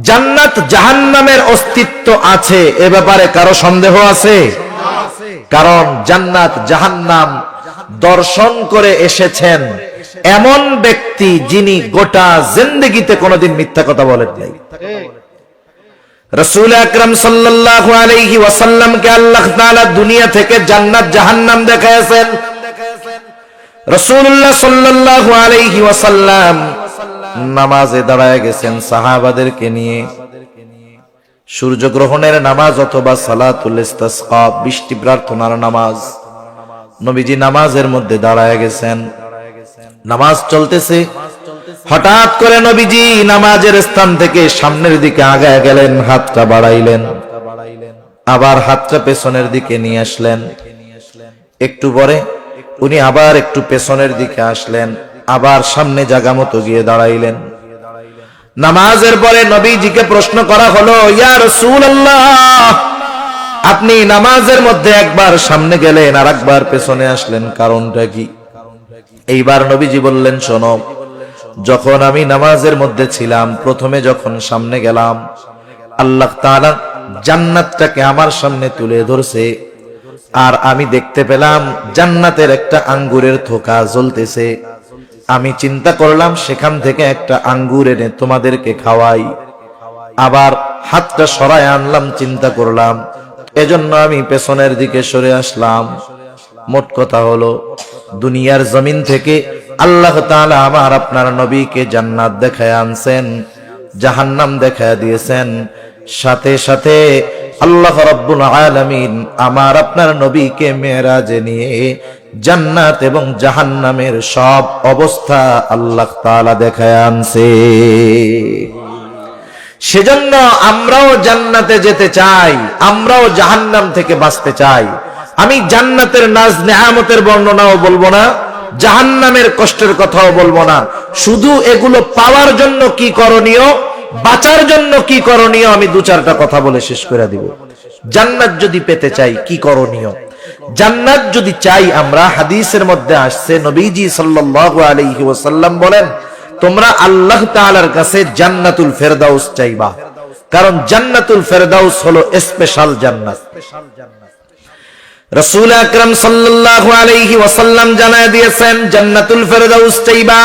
জান্নাত জাহান্নামের অস্তিত্ব আছে, এ ব্যাপারে কারো সন্দেহ আছে? কারণ জান্নাত জাহান্নাম দর্শন করে এসেছেন এমন ব্যক্তি যিনি গোটা জিন্দেগিতে কোনোদিন মিথ্যা কথা বলেন নাই। রাসূল আকরাম সাল্লাল্লাহু আলাইহি ওয়াসাল্লামকে আল্লাহ তাআলা দুনিয়া থেকে জান্নাত জাহান্নাম দেখাইছেন। রাসূলুল্লাহ সাল্লাল্লাহু আলাইহি ওয়াসাল্লাম নামাজে দাঁড়ায় গেছেন সাহাবাদেরকে নিয়ে। সূর্যগ্রহণের নামাজ অথবা সালাতুল ইস্তিসকা, বৃষ্টি প্রার্থনার নামাজ। নবীজি নামাজের মধ্যে দাঁড়ায় গেছেন, নামাজ চলতেছে। হঠাৎ করে নবীজি নামাজের স্থান থেকে সামনের দিকে আগায় গেলেন, হাতটা বাড়াইলেন, আবার হাতটা পেছনের দিকে নিয়ে আসলেন। একটু পরে উনি আবার একটু পেছনের দিকে আসলেন, আবার সামনে জায়গা মতো গিয়ে দাঁড়াইলেন। নামাজের পরে নবীজিকে প্রশ্ন করা হলো, ইয়া রাসূলুল্লাহ, আপনি নামাজের মধ্যে একবার সামনে গেলেন আর একবার পেছনে আসলেন, কারণটা কি? এইবার নবীজি বললেন, শোনো, যখন আমি নামাজের মধ্যে ছিলাম, প্রথমে যখন সামনে গেলাম, আল্লাহ তাআলা জান্নাতটাকে আমার সামনে তুলে ধরছে, আর আমি দেখতে পেলাম জান্নাতের একটা আঙ্গুরের থোকা জ্বলতেছে। আমি চিন্তা করলাম সেখান থেকে একটা আঙ্গুর এনে তোমাদেরকে খাওয়াই। আবার হাতটা সরায় আনলাম, চিন্তা করলাম, এজন্য আমি পেছনের দিকে সরে আসলাম। মোট কথা হলো, দুনিয়ার জমিন থেকে আল্লাহ তাআলা আমার আপনার নবীকে জান্নাত দেখায় আনছেন, জাহান্নাম দেখায় দিয়েছেন। সাথে সাথে আল্লাহ রাব্বুল আলামিন আমার আপনার নবীকে মেরাজে নিয়ে জান্নাত এবং জাহান্নামের সব অবস্থা আল্লাহ তাআলা দেখায় আনছে। সেজন্য আমরাও জান্নাতে যেতে চাই, আমরাও জাহান্নাম থেকে বাঁচতে চাই। আমি জান্নাতের নাজ নেয়ামতের বর্ণনাও বলবো না, জাহান্নামের কষ্টের কথাও বলবো না। শুধু এগুলো পাওয়ার জন্য কি করণীয়, বাঁচার জন্য কি করণীয়, আমি 2-4টা কথা বলে শেষ করে দিব। জান্নাত যদি পেতে চাই কি করণীয়, জান্নাত যদি চাই আমরা, হাদিসের মধ্যে আসছে নবীজি সাল্লাল্লাহু আলাইহি ওয়াসাল্লাম বলেন, তোমরা আল্লাহ তাআলার কাছে জান্নাতুল ফেরদাউস চাইবা, কারণ জান্নাতুল ফেরদাউস হলো স্পেশাল জান্নাত। রাসূল আকরাম সাল্লাল্লাহু আলাইহি ওয়াসাল্লাম জানায় দিয়েছেন, জান্নাতুল ফেরদাউস চাইবা।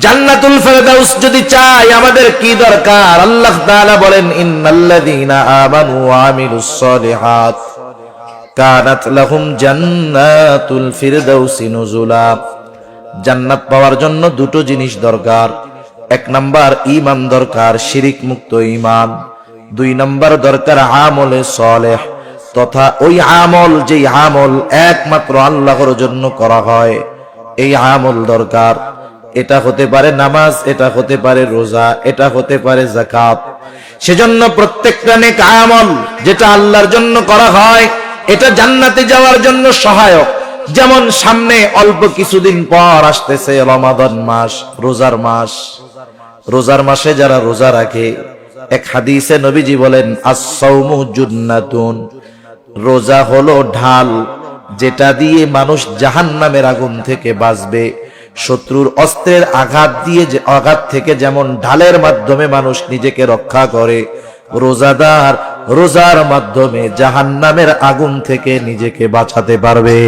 জান্নাতুল ফেরদাউস যদি চাই আমাদের কি দরকার? আল্লাহ তাআলা বলেন, ইন্নাল্লাযীনা আমানু ওয়া আমিলুস সালিহাত কানাত লাহুম জান্নাতুল ফিরদাউসি নুজুলা। জান্নাত পাওয়ার জন্য 2টো জিনিস দরকার। 1 নাম্বার ঈমান দরকার, শিরিক মুক্ত ঈমান। 2 নাম্বার দরকার আমলে সালেহ, তথা ওই আমল যেই আমল একমাত্র আল্লাহর জন্য করা হয়, এই আমল দরকার। এটা হতে পারে নামাজ, এটা হতে পারে রোজা, এটা হতে পারে যাকাত। সেজন্য প্রত্যেকটা নেক আমল যেটা আল্লাহর জন্য করা হয়, এটা জান্নাতে যাওয়ার জন্য সহায়ক। যেমন সামনে অল্প কিছুদিন পর আসতেছে রমাদান মাস, রোজার মাস। রোজার মাসে যারা রোজা রাখে, এক হাদিসে নবীজি বলেন, আস-সাওমু জুন্নাতুন, রোজা হলো ঢাল, যেটা দিয়ে মানুষ জাহান্নামের আগুন থেকে বাঁচবে। শত্রুর অস্ত্রের আঘাত দিয়ে, আঘাত থেকে যেমন ঢালের মাধ্যমে মানুষ নিজেকে রক্ষা করে, রোজাদার রোজার মাধ্যমে জাহান্নামের আগুন থেকে নিজেকে বাঁচাতে পারবে।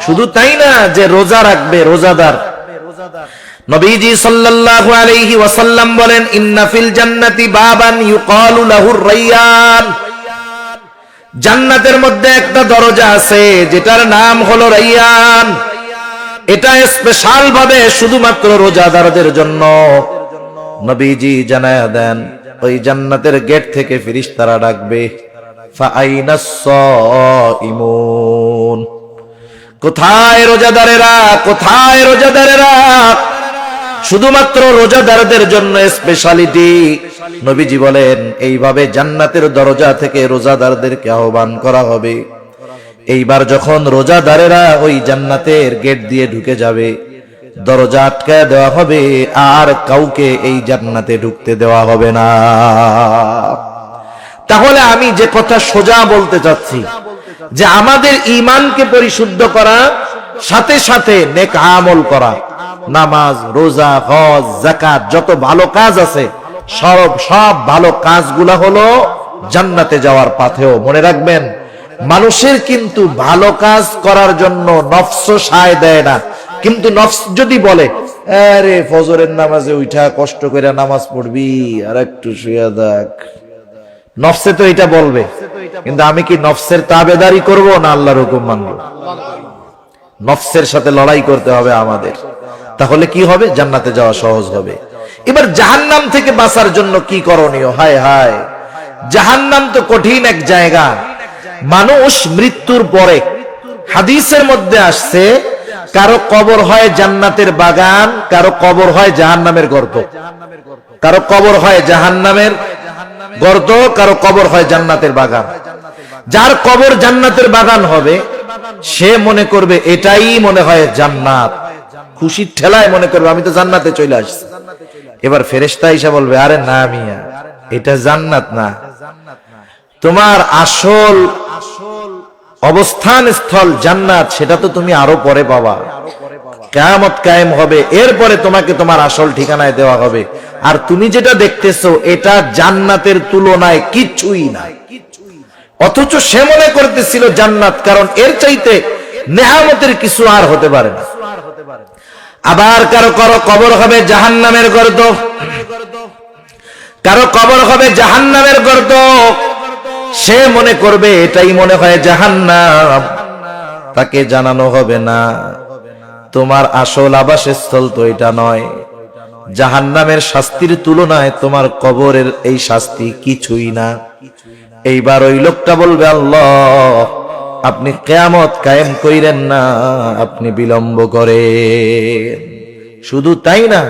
শুধু তাই না যে রোজা রাখবে রোজাদার, নবীজি সাল্লাল্লাহু আলাইহি ওয়াসাল্লাম বলেন, ইন্না ফিল জান্নাতি বাবান ইউকালু লাহুর রায়্যান। জান্নাতের মধ্যে একটা দরজা আছে যেটার নাম হলো রাইয়ান। এটা স্পেশাল ভাবে শুধুমাত্র রোজাদারদের জন্য। নবীজি জানায়া দেন, ওই জান্নাতের গেট থেকে ফেরেশতারা ডাকবে, ফাআইনাস সাইমুন, কোথায় রোজাদারেরা, কোথায় রোজাদারেরা? শুধুমাত্র রোজাদারদের জন্য স্পেশালিটি। নবীজি বলেন, এইভাবে জান্নাতের দরজা থেকে রোজাদারদেরকে আহ্বান করা হবে। এইবার যখন রোজাদারেরা ওই জান্নাতের গেট দিয়ে ঢুকে যাবে, দরজা আটকায় দেওয়া হবে, আর কাউকে এই জান্নাতে ঢুকতে দেওয়া হবে না। তাহলে আমি যে কথা সোজা বলতে চাচ্ছি, যে আমাদের ঈমানকে পরিশুদ্ধ করা, সাথে সাথে নেক আমল করা, নামাজ, রোজা, হজ, যাকাত, যত ভালো কাজ আছে সব ভালো কাজগুলা হলো জান্নাতে যাওয়ার পাথেও। মনে রাখবেন, মানুষের কিন্তু ভালো কাজ করার জন্য নফস সায় দেয় না। কিন্তু নফস যদি বলে, আরে ফজরের নামাজে উঠা কষ্ট করে নামাজ পড়বি, আর একটু শুয়ে দেখ, নফসে তো এটা বলবে। কিন্তু আমি কি নফসের তাবেদারি করব না আল্লাহর হুকুম মানব? নফসের সাথে লড়াই করতে হবে আমাদের। তাহলে কি হবে? জান্নাতে যাওয়া সহজ হবে। এবার জাহান্নাম থেকে বাঁচার জন্য কি করণীয়? হায় হায়, জাহান্নাম তো কঠিন এক জায়গা। মানুষ মৃত্যুর পরে, হাদিসের মধ্যে আসছে, কারো কবর হয় জান্নাতের বাগান, কারো কবর হয় জাহান্নামের গর্ত। কারো কবর হয় জাহান্নামের গর্ত, কারো কবর হয় জান্নাতের বাগান। যার কবর জান্নাতের বাগান হবে, সে মনে করবে এটাই মনে হয় জান্নাত। খুশির ঠেলায় মনে করবে আমি তো জান্নাতে চলে আসছি। এবার ফেরেশতা এসে বলবে, আরে না মিয়া, এটা জান্নাত না, তোমার আসল অবস্থান স্থল জান্নাত, সেটা তো তুমি আরো পরে পাবা। কিয়ামত কায়েম হবে, এরপরে তোমাকে তোমার আসল ঠিকানায় দেওয়া হবে। আর তুমি যেটা দেখতেছো এটা জান্নাতের তুলনায় কিছুই না। অথচ সে মনে করতেছিল জান্নাত, কারণ এর চাইতে নেয়ামতের কিছু আর হতে পারে না। আবার কারো কারো কবর হবে জাহান্নামের গর্ত, কারো কবর হবে জাহান্নামের গর্ত। সে মনে করবে এটাই মনে হয় জাহান্নাম। তাকে জানানো হবে না, তোমার আসল আবাসস্থল তো এটা নয়। জাহান্নামের শাস্তির তুলনায় তোমার কবরের এই শাস্তি কিছুই না। এইবার ওই লোকটা বলবে, আল্লাহ আপনি কিয়ামত কায়েম কইরেন না, আপনি বিলম্ব করেন। শুধু তাই না,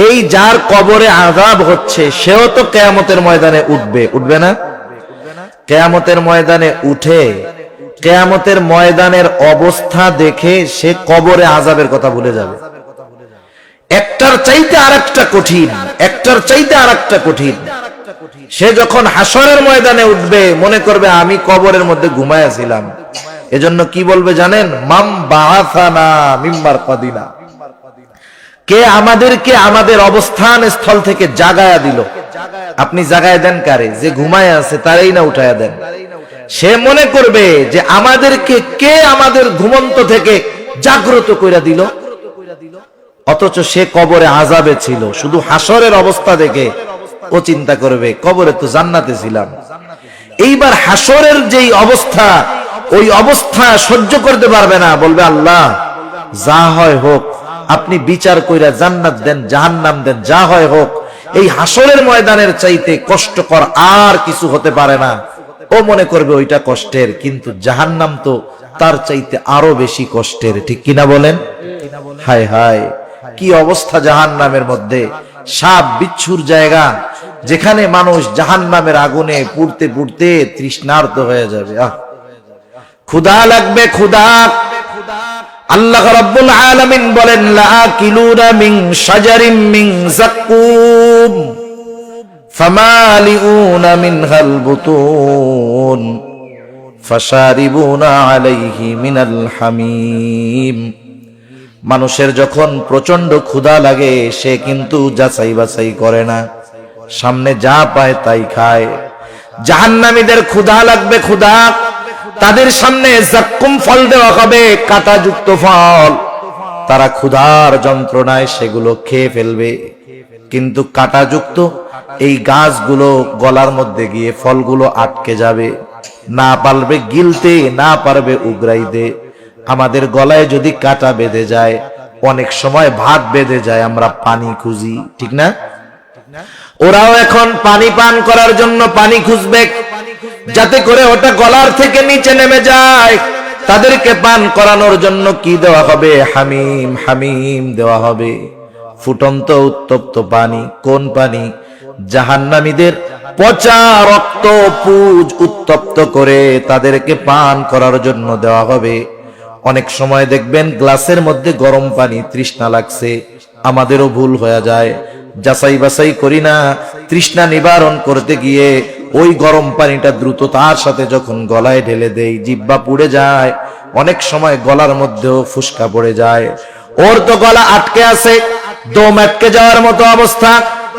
এই যার কবরে আযাব হচ্ছে, সেও তো কিয়ামতের ময়দানে উঠবে, উঠবে না? কিয়ামতের ময়দানে উঠে কিয়ামতের ময়দানের অবস্থা দেখে সে কবরে আযাবের কথা ভুলে যাবে। একটার চাইতে আরেকটা কঠিন, একটার চাইতে আরেকটা কঠিন। সে যখন হাসরের ময়দানে উঠবে, মনে করবে আমি কবরের মধ্যে ঘুমায়াছিলাম। এজন্য কি বলবে জানেন? মাম বাআসানা মিন মারকাদিনা, কে আমাদেরকে আমাদের অবস্থান স্থল থেকে জাগায়া দিল। আপনি জাগায় দেন কারে? যে ঘুমায় আছে তারই না উঠায়া দেন। সে মনে করবে যে আমাদেরকে কে আমাদের ঘুমন্ত থেকে জাগ্রত কইরা দিল। অথচ সে কবরে আযাবে ছিল। শুধু হাসরের অবস্থা দেখে ও চিন্তা করবে কবরে তো জান্নাতে ছিলাম। এইবার হাসরের যেই অবস্থা, ওই অবস্থা সহ্য করতে পারবে না। বলবে, আল্লাহ যা হয় হোক, আপনি বিচার কইরা জান্নাত দেন, জাহান্নাম দেন, যা হয় হোক। এই হাসরের ময়দানের চাইতে কষ্টকর আর কিছু হতে পারে না। ও মনে করবে ওইটা কষ্টের, কিন্তু জাহান্নাম তো তার চাইতে আরো বেশি কষ্টের। ঠিক কিনা বলেন? হায় হায়, কি অবস্থা জাহান্নামের মধ্যে! সাপ বিচ্ছুর জায়গা, যেখানে মানুষ জাহান্নামের আগুনে পুড়তে পুড়তে তৃষ্ণার্ত হয়ে যাবে। ক্ষুধা লাগবে, ক্ষুধা। আল্লাহ রাব্বুল আলামিন বলেন, লাআকিলুনা মিন শাজারিন মিন যাক্কুম ফামালিউনা মিনহাল বুতুন ফাশারিবুনা আলাইহি মিনাল হামিম। মানুষের যখন প্রচন্ড ক্ষুধা লাগে, সে কিন্তু যাচাই বাছাই করে না, সামনে যা পায় তাই খায়। জাহান্নামীদের ক্ষুধা লাগবে, ক্ষুধা। তাদের সামনে যাক্কুম ফল দেওয়া হবে, কাঁটাযুক্ত ফল। তারা ক্ষুধার যন্ত্রণায় সেগুলো খেয়ে ফেলবে, কিন্তু কাঁটাযুক্ত এই গাছগুলো গলার মধ্যে গিয়ে ফলগুলো আটকে যাবে। না পারবে গিলতে, না পারবে উগরাইতে। আমাদের গলায় যদি কাটা বেঁধে যায়, অনেক সময় ভাত বেঁধে যায়, আমরা পানি খুঁজি, ঠিক না? ওরাও এখন পানি পান করার জন্য পানি খুঁজবে, যাতে করে ওটা গলার থেকে নিচে নেমে যায়। তাদেরকে পান করানোর জন্য কি দেওয়া হবে? হামিম, হামিম দেওয়া হবে, ফুটন্ত উত্তপ্ত পানি। কোন পানি? জাহান্নামীদের পচা রক্ত পুজ উত্তপ্ত করে তাদেরকে পান করার জন্য দেওয়া হবে। অনেক সময় দেখবেন গ্লাসের মধ্যে গরম পানি, তৃষ্ণা লাগছে, আমাদেরও ভুল হয়ে যায়, যাচাই বাছাই করি না, তৃষ্ণা নিবারণ করতে গিয়ে ওই গরম পানিটা দ্রুততার সাথে যখন গলায় ঢেলে দেই, জিহ্বা পুড়ে যায়, অনেক সময় গলার মধ্যেও ফুসকা পড়ে যায়। ওর তো গলা আটকে আছে, দম আটকে যাওয়ার মতো অবস্থা।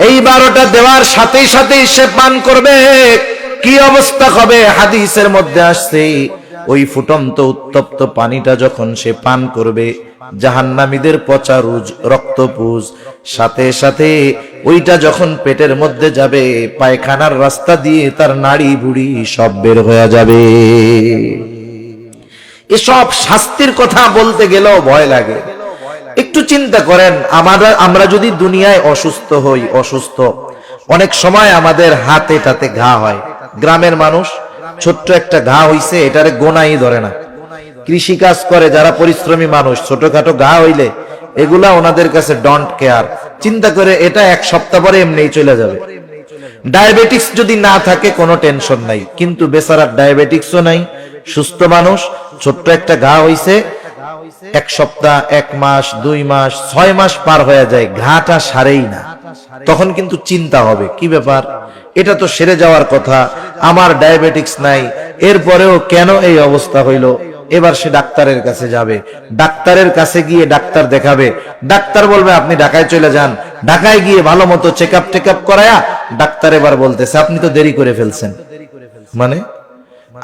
এইবার ওটা দেওয়ার সাথেই সাথেই সে পান করবে, কি অবস্থা হবে? হাদিসের মধ্যে আসছে, ওই ফুটন্ত উত্তপ্ত পানিটা যখন সে পান করবে, জাহান্নামীদের পচা রুজ রক্তপুজ সাথে সাথে ওইটা যখন পেটের মধ্যে যাবে, পায়খানার রাস্তা দিয়ে তার নাড়ি বুড়ি সব বের হয়ে যাবে। এসব শাস্তির কথা বলতে গেলেও ভয় লাগে। একটু চিন্তা করেন, আমরা যদি দুনিয়ায় অসুস্থ হই, অসুস্থ, অনেক সময় আমাদের হাতে টাতে ঘা হয়। গ্রামের মানুষ, ছোট্ট একটা ঘা হইছে, এটারে গোনাই ধরে না। কৃষি কাজ করে যারা পরিশ্রমী মানুষ, ছোটখাটো ঘা হইলে এগুলা ওনাদের কাছে ডোন্ট কেয়ার। চিন্তা করে এটা এক সপ্তাহ পরে এমনিই চলে যাবে। ডায়াবেটিক্স যদি না থাকে কোনো টেনশন নাই, কিন্তু বেচারা ডায়াবেটিক্সও নাই, সুস্থ মানুষ, ছোট্ট একটা ঘা হইছে, এক সপ্তাহ, এক মাস, 2 মাস, 6 মাস পার হয়ে যায়, ঘাটা সারেই না। তখন কিন্তু চিন্তা হবে, কি ব্যাপার, এটা তো সেরে যাওয়ার কথা, আমার ডায়াবেটিক্স নাই, এরপরেও কেন এই অবস্থা হইল? এবার সে ডাক্তারের কাছে যাবে, ডাক্তারের কাছে গিয়ে ডাক্তার দেখাবে, ডাক্তার বলবে আপনি ঢাকায় চলে যান। ঢাকায় গিয়ে ভালো মতো চেকআপ টেকআপ করায়া ডাক্তার এবার বলতেছে আপনি তো দেরি করে ফেলছেন। মানে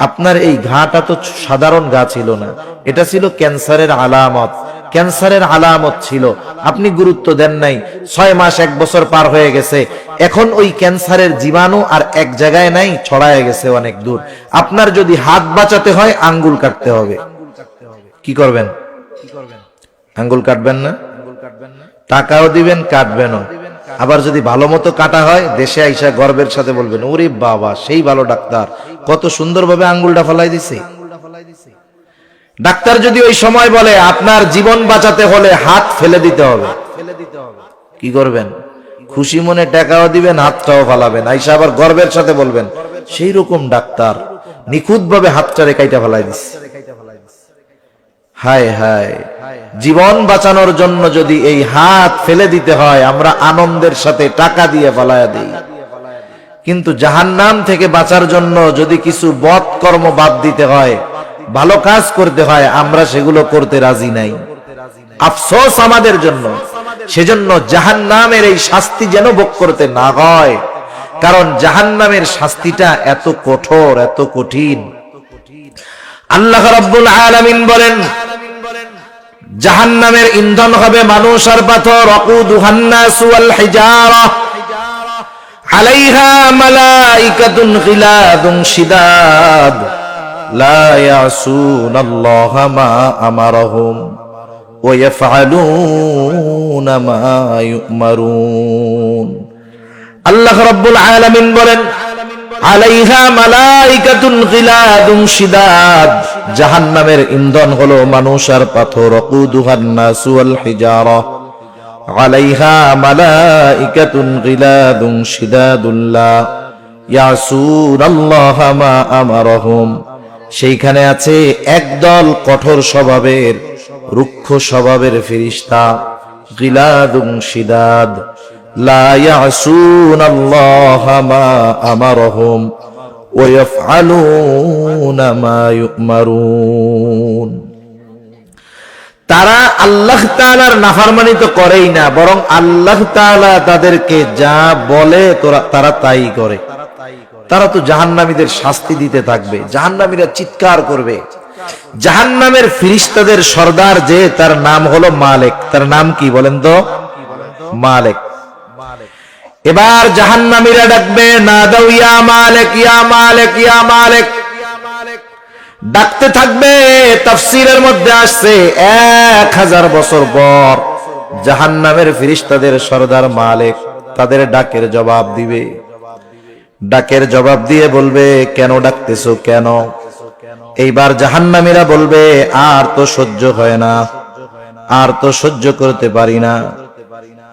আপনার এই ঘাটা তো সাধারণ ঘা ছিল না, এটা ছিল ক্যান্সারের আলামত, ক্যান্সারের আলামত ছিল, আপনি গুরুত্ব দেন নাই। 6 মাস 1 বছর পার হয়ে গেছে, এখন ওই ক্যান্সারের জীবাণু আর এক জায়গায় নাই, ছড়ায় গেছে অনেক দূর। আপনার যদি হাত বাঁচাতে হয় আঙ্গুল কাটতে হবে, কি করবেন? আঙ্গুল কাটবেন না? টাকাও দিবেন, কাটবেনও। আবার যদি ভালো মতো কাটা হয়, দেশে আইসা গর্বের সাথে বলবেন ওরে বাবা সেই ভালো ডাক্তার, কত সুন্দরভাবে আঙ্গুলটা ফলাই দিছে। ডাক্তার যদি ওই সময় বলে আপনার জীবন বাঁচাতে হলে হাত ফেলে দিতে হবে, কি করবেন? খুশি মনে টাকাও দিবেন, হাতটাও ফালাবেন, আইসা আবার গর্বের সাথে বলবেন সেই রকম ডাক্তার নিখুঁত ভাবে হাতটারে কাইটা ফেলাই দিচ্ছে। হায় হায়, জীবন বাঁচানোর জন্য যদি এই হাত ফেলে দিতে হয়, আমরা আনন্দের সাথে টাকা দিয়ে ফালায়া দিই। কিন্তু জাহান্নাম থেকে বাঁচার জন্য যদি কিছু বদ কর্ম বাদ দিতে হয়, ভালো কাজ করতে হয়, আমরা সেগুলো করতে রাজি নাই। আফসোস আমাদের জন্য। সেজন্য জাহান্নামের এই শাস্তি যেন ভোগ করতে না হয়, কারণ জাহান্নামের শাস্তিটা এত কঠোর, এত কঠিন। আল্লাহ রাব্বুল আলামিন বলেন জাহান্নামের ইন্ধন হবে মানুষ আর পাথর, ওয়াকুদুহান নাসু ওয়াল হিজারা আলাইহা মালাইকাতুন গিলাদুন শিদাদ লা ইয়াসুনাল্লাহা মা আমারহুম ওয়া ইয়াফআলুনা মা ইউমারুন। আল্লাহ রাব্বুল আলামিন বলেন আলাইহা মালাইকাতুন গিলাদুন শিদাদ, জাহান্নামের ইন্ধন হলো মানুষ আর পাথর, ওয়াকুদুহান নাসু ওয়াল হিজারা আলাইহা মালাইকাতুন গিলাদুন শিদাদুন লা ইয়াসুনাল্লাহা মা আমারহুম, সেইখানে আছে একদল কঠোর স্বভাবের, রুক্ষ স্বভাবের ফেরেশতা, গিলাদুন শিদাদ লা ইয়াসুনাল্লাহা মা আমারহুম ওয়া ইয়াফআলুনা মা ইউমারুন। তারা আল্লাহ তাআলার নাফরমানি তো করেই না, বরং আল্লাহ তাআলা তাদেরকে যা বলে তারা তাই করে। তারা তো জাহান্নামীদের শাস্তি দিতে থাকবে, জাহান্নামীরা চিৎকার করবে। জাহান্নামের ফেরেশতাদের সর্দার যে, তার নাম হলো মালিক। তার নাম কি বলেন তো? মালিক। এবার জাহান্নামীরা ডাকবে নাদাউ ইয়া মালিক ইয়া মালিক ইয়া মালিক, ডাকতে থাকবে। তাফসীরের মধ্যে আসছে 1000 বছর পর জাহান্নামের ফেরেশতাদের সরদার মালিক তাদের ডাকের জবাব দিবে। ডাকের জবাব দিয়ে বলবে, কেন ডাকতেছো কেন? এইবার জাহান্নামীরা বলবে, আর তো সহ্য হয় না, আর তো সহ্য করতে পারি না,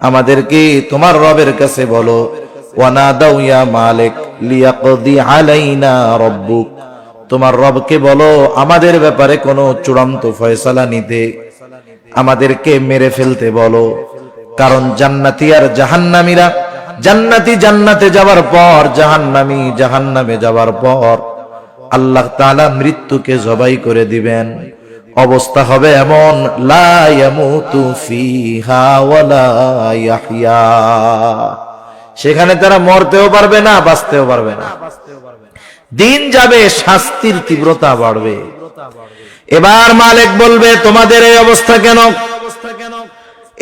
আমাদেরকে তোমার রবের কাছে বলো। ওয়ানাদাউ ইয়া মালিক লিয়াকদি আলাইনা রাব্বুক, তোমার রবকে বলো আমাদের ব্যাপারে কোনো চূড়ান্ত ফয়সালা নিতে, আমাদেরকে মেরে ফেলতে বলো। কারণ জান্নাতি আর জাহান্নামীরা, জান্নাতি জান্নাতে যাওয়ার পর, জাহান্নামী জাহান্নামে যাওয়ার পর আল্লাহ তাআলা মৃত্যুকে জবাই করে দিবেন। অবস্থা হবে এমন, লা ইয়ামুতু ফিহা ওয়ালা ইয়াহইয়া, সেখানে তারা মরতেও পারবে না, বাঁচতেও পারবে না। দিন যাবে, শাস্তির তীব্রতা বাড়বে। এবার মালিক বলবে, তোমাদের এই অবস্থা কেন?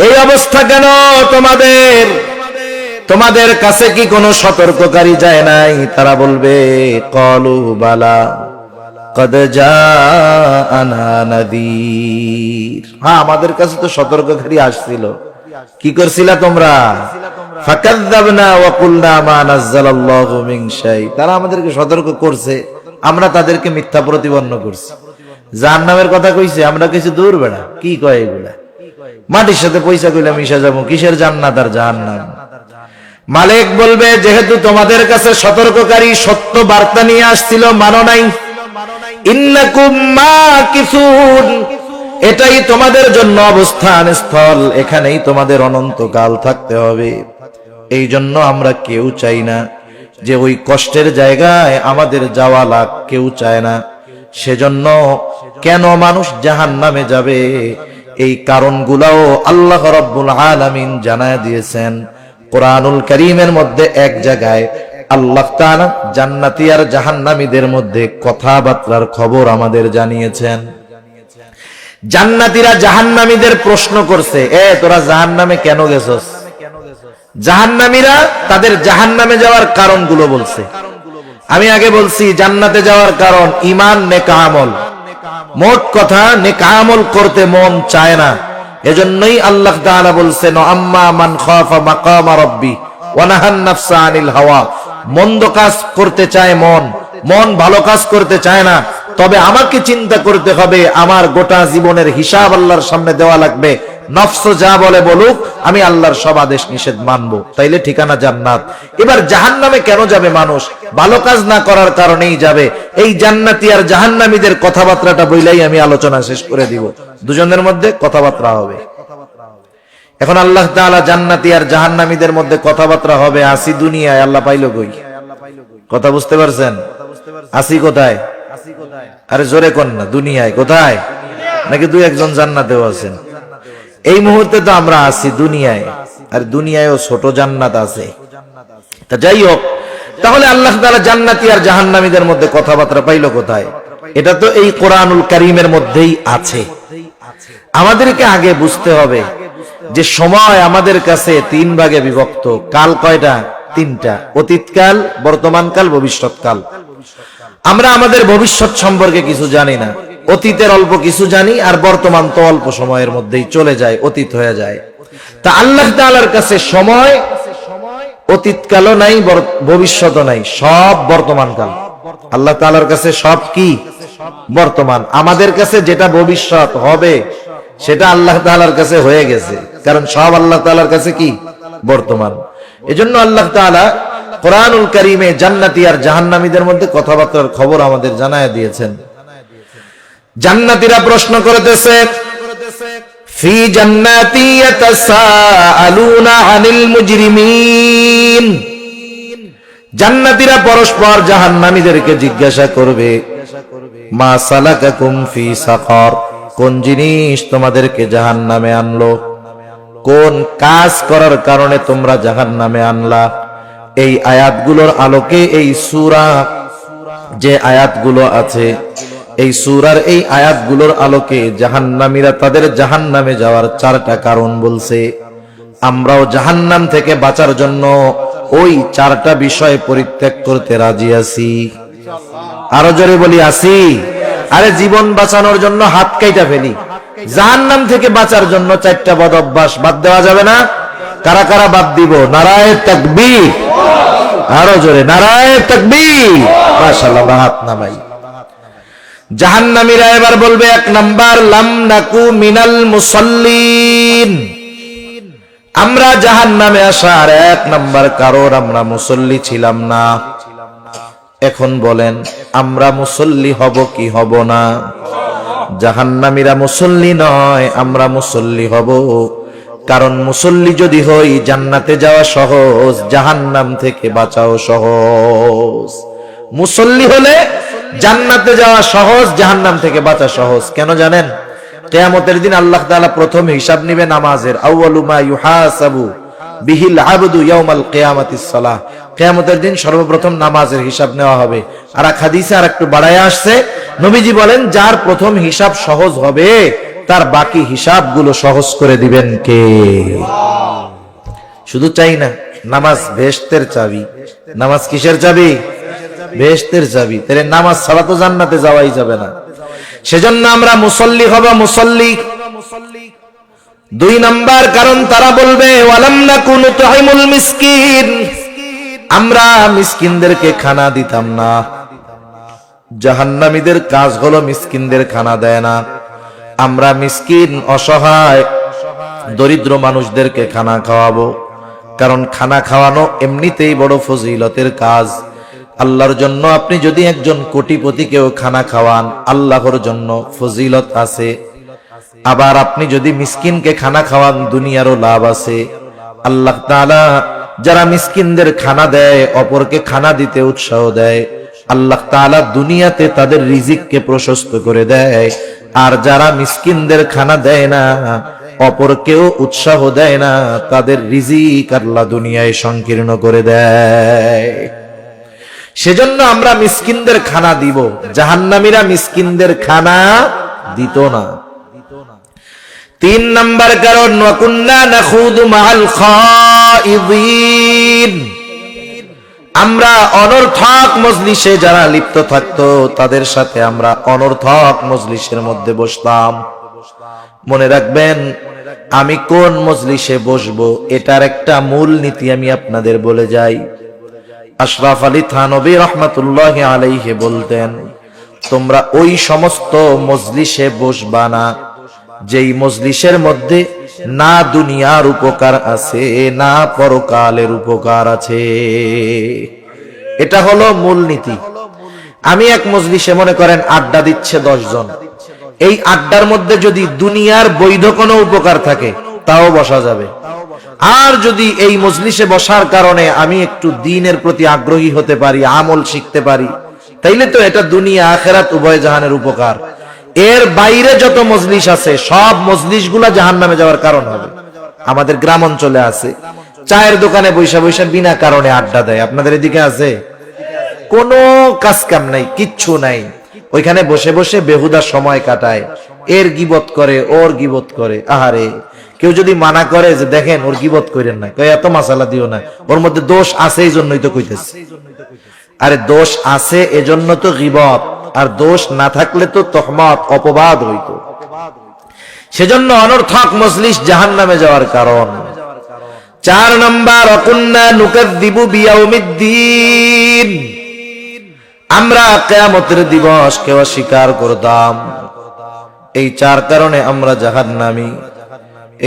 এই অবস্থা কেন তোমাদের? তোমাদের কাছে কি কোনো সতর্ককারী যায় নাই? তারা বলবে, ক্বালু বালা কদ জাআনা নাযীর, হ্যাঁ আমাদের কাছে তো সতর্ককারী আসছিল। কি করছিলা তোমরা? ফাকাযযাবনা ওয়া কুলনা মা নাযালাল্লাহু মিন শাই, তারা আমাদেরকে সতর্ক করছে, আমরা তাদেরকে মিথ্যা প্রতিপন্ন করছি। জাহান্নামের কথা কইছে, আমরা কিছু দূর বেড়া, কি কয় এগুলা? মাটির সাথে পয়সা কইলা মিশা যাবো, কিসের জান্নাত আর জাহান্নাম? মালিক বলবে, যেহেতু তোমাদের কাছে সতর্ককারী সত্য বার্তা নিয়ে আসছিল, মানো নাই, ইন্নাকুম মাকিসুন, এটাই তোমাদের জন্য অবস্থান স্থল, এখানেই তোমাদের অনন্তকাল থাকতে হবে। এই জন্য আমরা কেউ চাই না যে ওই কষ্টের জায়গায় আমাদের যাওয়া লাগ, কেউ চায় না। সেজন্য কেন মানুষ জাহান্নামে যাবে, এই কারণগুলাও আল্লাহ রাব্বুল আলামিন জানায় দিয়েছেন কোরআনুল কারীমের মধ্যে। এক জায়গায় আল্লাহ তাআলা জান্নাতি আর জাহান্নামীদের মধ্যে কথাবার্তার খবর আমাদের জানিয়েছেন। জান্নাতীরা জাহান্নামীদের প্রশ্ন করছে, তোরা জাহান্নামে কেন গেছস? জাহান্নামীরা তাদের জাহান্নামে যাওয়ার কারণগুলো বলছে। আমি আগে বলছি, জান্নাতে যাওয়ার কারণ ঈমান, নেক আমল। মোট কথা, নেক আমল করতে মন চায় না। এজন্যই আল্লাহ তাআলা বলছেন, আম্মা মান খাফা মাকামা রাব্বি ওয়া নাহান নাফসা আনিল হাওয়া, মন্দ কাজ করতে চায় মন, মন ভালো কাজ করতে চায় না। তবে আমাকে চিন্তা করতে হবে, আমার গোটা জীবনের হিসাব আল্লাহর সামনে দেওয়া লাগবে। নফস যা বলে বলুক, আমি আল্লাহর সব আদেশ নিষেধ মানবো, তাইলে ঠিকানা জান্নাত। এবার জাহান্নামে কেন যাবে মানুষ? ভালো কাজ না করার কারণেই যাবে। এই জান্নাতি আর জাহান্নামীদের কথাবার্তাটা বইলাই আমি আলোচনা শেষ করে দিব, দুজনের মধ্যে কথাবার্তা হবে। এখন আল্লাহ তাআলা জান্নাতি আর জাহান্নামীদের মধ্যে কথাবার্তা হবে, আসি দুনিয়ায়, আল্লাহ পাইলো কই? কথা বুঝতে পারছেন? আসি কোথায়? আরে জোরে কোন না, দুনিয়ায় কোথায়? নাকি দুই একজন জান্নাতেও আছেন? এই মুহূর্তে তো আমরা আছি দুনিয়ায়, আর দুনিয়ায়ও ছোট জান্নাত আছে। তা যাই হোক, তাহলে আল্লাহ তাআলা জান্নাতি আর জাহান্নামীদের মধ্যে কথাবার্তা পাইলো কোথায়? এটা তো এই কোরআনুল কারীমের মধ্যেই আছে। আমাদেরকে আগে বুঝতে হবে যে সময় আমাদের কাছে 3 ভাগে বিভক্ত। কাল কয়টা? 3টা, অতীতকাল, বর্তমানকাল, ভবিষ্যৎকাল। আমরা আমাদের ভবিষ্যৎ সম্পর্কে কিছু জানি না, অতীতের অল্প কিছু জানি, আর বর্তমান তো অল্প সময়ের মধ্যেই চলে যায়, অতীত হয়ে যায়। তা আল্লাহ তাআলার কাছে সময় অতীতকালও নাই, ভবিষ্যৎও নাই, সব বর্তমানকাল। আল্লাহ তাআলার কাছে সব কি? বর্তমান। আমাদের কাছে যেটা ভবিষ্যৎ হবে সেটা আল্লাহ তাআলার কাছে হয়ে গেছে, কারণ সব আল্লাহ তাআলার কাছে কি? বর্তমান। এজন্য আল্লাহ তাআলা কোরআনুল কারীমে জান্নাতি আর জাহান্নামীদের মধ্যে কথাবার্তার খবর আমাদের জানায় দিয়েছেন। জান্নাতীরা প্রশ্ন করতেছে, ফি জান্নাতি ইয়াতাসাআলুনা আনিল মুজরিমিন, জান্নাতীরা পরস্পর জাহান্নামীদেরকে জিজ্ঞাসা করবে, মা সালাকাকুম ফি সাকার, কোন জিনিস তোমাদেরকে জাহান্নামে আনলো? কোন কাজ করার কারণে তোমরা জাহান্নামে আনলা? এই আয়াতগুলোর আলোকে, এই সূরা যে আয়াতগুলো আছে, এই সূরার এই আয়াতগুলোর আলোকে জাহান্নামীরা তাদের জাহান্নামে যাওয়ার 4টা কারণ বলছে। আমরাও জাহান্নাম থেকে বাঁচার জন্য ওই 4টা বিষয় পরিত্যাগ করতে রাজি আছি। আরো জোরে বলি, আছি। আরে জীবন বাঁচানোর জন্য হাত কাইটা ফেলি, জাহান্নাম থেকে বাঁচার জন্য 4টা বদ অভ্যাস বাদ দেওয়া যাবে না? কারা কারা বাদ দিব? নারায়ে তাকবীর, আরো জোরে নারায়ে তাকবীর। মাশাআল্লাহ, হাত নামাই। জাহান্নামীরা এবার বলবে 1 নাম্বার, লাম নাকু মিনাল মুসাল্লিন। আমরা জাহান্নামে আসার 1 নাম্বার কারণ আমরা মুসল্লি ছিলাম না। এখন বলেন আমরা মুসল্লি হব কি হব না? জাহান্নামীরা মুসল্লি নয়, আমরা মুসল্লি হব। কারণ মুসল্লি যদি হই জান্নাতে যাওয়া সহজ, জাহান্নাম থেকে বাঁচাও সহজ। মুসল্লি হলে জান্নাতে যাওয়া সহজ, জাহান্নাম থেকে বাঁচা সহজ। কেন জানেন? কিয়ামতের দিন আল্লাহ তাআলা প্রথম হিসাব নিবে নামাজের। আউয়ালু মা ইউহাসাবু বিহিল আবদু ইয়াউমাল কিয়ামাতিস সালাহ। কিয়ামতের দিন সর্বপ্রথম নামাজের হিসাব নেওয়া হবে। আর এক হাদিসে আর একটু বাড়ায় আসছে, নবীজি বলেন যার প্রথম হিসাব সহজ হবে তার বাকি হিসাবগুলো সহজ করে দিবেন কে? শুধু চাই না, নামাজ বেহেশতের চাবি। নামাজ কিসের চাবি? বেহেশতের চাবি। তাহলে নামাজ ছাড়া তো জান্নাতে যাওয়াই যাবে না। সেজন্য আমরা মুসল্লি হব, মুসল্লি। 2 নাম্বার কারণ তারা বলবে ওয়ালাম নাকুন তুহিমুল মিসকিন। আমরা মিসকিনদেরকে খানা দিতাম না। জাহান্নামীদের কাজ হলো মিসকিনদের খানা দেয় না। আমরা মিসকিন, অসহায়, দরিদ্র মানুষদেরকে খানা খাওয়াবো। কারণ খানা খাওয়ানো এমনিতেই বড় ফজিলতের কাজ। আল্লাহর জন্য আপনি যদি একজন কোটিপতিকেও খানা খাওয়ান, আল্লাহর জন্য ফজিলত আছে। আবার আপনি যদি মিসকিনকে খানা খাওয়ান, দুনিয়ারও লাভ আছে। আল্লাহ তাআলা যারা মিসকিনদের খানা দেয়, অপরকে খানা দিতে উৎসাহ দেয়, আল্লাহ তাআলা দুনিয়াতে তাদের রিজিককে প্রশস্ত করে দেয়। আর যারা মিসকিনদের খানা দেয় না, অপরকেও উৎসাহ দেয় না, তাদের রিজিক আল্লাহ দুনিয়ায় সংকীর্ণ করে দেয়। সেজন্য আমরা মিসকিনদের খানা দিব। জাহান্নামীরা মিসকিনদের খানা দিত না। 3 নাম্বার কারণ ওয়া কুন্না নাখুদু মাআল খাইদিন। আমরা অনর্থক মজলিসে যারা লিপ্ত থাকতো তাদের সাথে আমরা অনর্থক মজলিসের মধ্যে বসতাম। মনে রাখবেন, আমি কোন মজলিসে বসবো এটার একটা মূল নীতি আমি আপনাদের বলে যাই। আশরাফ আলী থানভী রহমাতুল্লাহি আলাইহি বলতেন, তোমরা ওই সমস্ত মজলিসে বসবা না যেই মজলিসের মধ্যে না দুনিয়ার উপকার আছে, না পরকালের উপকার আছে। এটা হলো মূল নীতি। আমি এক মজলিসে মনে করেন আড্ডা দিচ্ছে 10 জন। এই আড্ডার মধ্যে যদি দুনিয়ার বৈধ কোনো উপকার থাকে তাও বসা যাবে। আর যদি এই মজলিসে বসার কারণে আমি একটু দ্বীনের প্রতি আগ্রহী হতে পারি, আমল শিখতে পারি, তাইলে তো এটা দুনিয়া আখিরাত উভয় জাহানের উপকার। এর বাইরে যত মজলিস আছে সব মজলিসগুলা জাহান্নামে যাওয়ার কারণ হবে। আমাদের গ্রাম অঞ্চলে আছে, চায়ের দোকানে বৈশা বৈশা বিনা কারণে আড্ডা দেয়। আপনাদের এদিকে আছে? কোনো কাজ কাম নাই, কিচ্ছু নাই, ওইখানে বসে বসে বেহুদা সময় কাটায়। এর গিবত করে, ওর গিবত করে। আহারে, কেউ যদি মানা করে যে দেখেন ওর গিবত করেন না, এত মাসালা দিও না, ওর মধ্যে দোষ আছে এই জন্যই তো কইতেছে। আরে দোষ আছে এজন্য তো গিবত, আর দোষ না থাকলে তো তহমত, অপবাদ হইতো। সেজন্য অনর্থক মজলিস জাহান্নামে যাওয়ার কারণ। 4 নাম্বার অকুন্না নুকাযযিবু বিয়াউমিদ্দিন। আমরা কিয়ামতের দিবসকে অস্বীকার করতাম। এই 4 কারণে আমরা জাহান্নামী।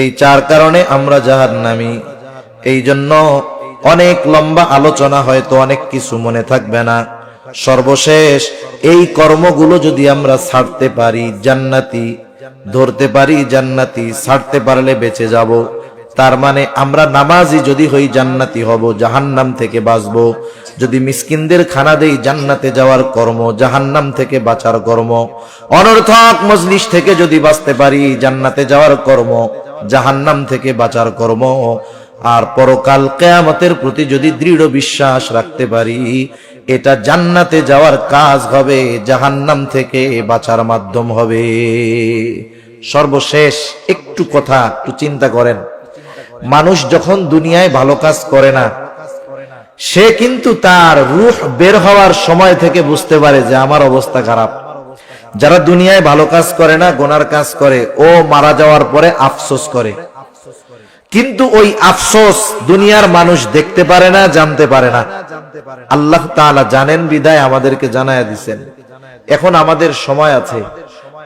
এই 4 কারণে আমরা জাহান্নামী। এই জন্য অনেক লম্বা আলোচনা, হয়তো অনেক কিছু মনে থাকবে না। সর্বশেষ এই কর্মগুলো যদি আমরা ছাড়তে পারি জান্নাতি, ধরতে পারি জান্নাতি, ছাড়তে পারলে বেঁচে যাব। তার মানে আমরা নামাজি যদি হই জান্নাতি হব, জাহান্নাম থেকে বাঁচবো। যদি মিসকিনদের খানা দেই জান্নাতে যাওয়ার কর্ম, জাহান্নাম থেকে বাঁচার কর্ম। অনর্থক মজলিস থেকে যদি বাঁচতে পারি জান্নাতে যাওয়ার কর্ম, জাহান্নাম থেকে বাঁচার কর্ম। আর পরকাল কিয়ামতের প্রতি যদি দৃঢ় বিশ্বাস রাখতে পারি, এটা জান্নাতে যাওয়ার কাজ হবে, জাহান্নাম থেকে বাঁচার মাধ্যম হবে। সর্বশেষ একটু কথা একটু চিন্তা করেন, মানুষ যখন দুনিয়ায় ভালো কাজ করে না, সে কিন্তু তার রূহ বের হওয়ার সময় থেকে বুঝতে পারে যে আমার অবস্থা খারাপ। যারা দুনিয়ায় ভালো কাজ করে না, গুনার কাজ করে, ও মারা যাওয়ার পরে আফসোস করে। কিন্তু ওই আফসোস দুনিয়ার মানুষ দেখতে পারে না, জানতে পারে না। আল্লাহ তাআলা জানেন বিদায় আমাদেরকে জানায়া দিছেন। এখন আমাদের সময় আছে,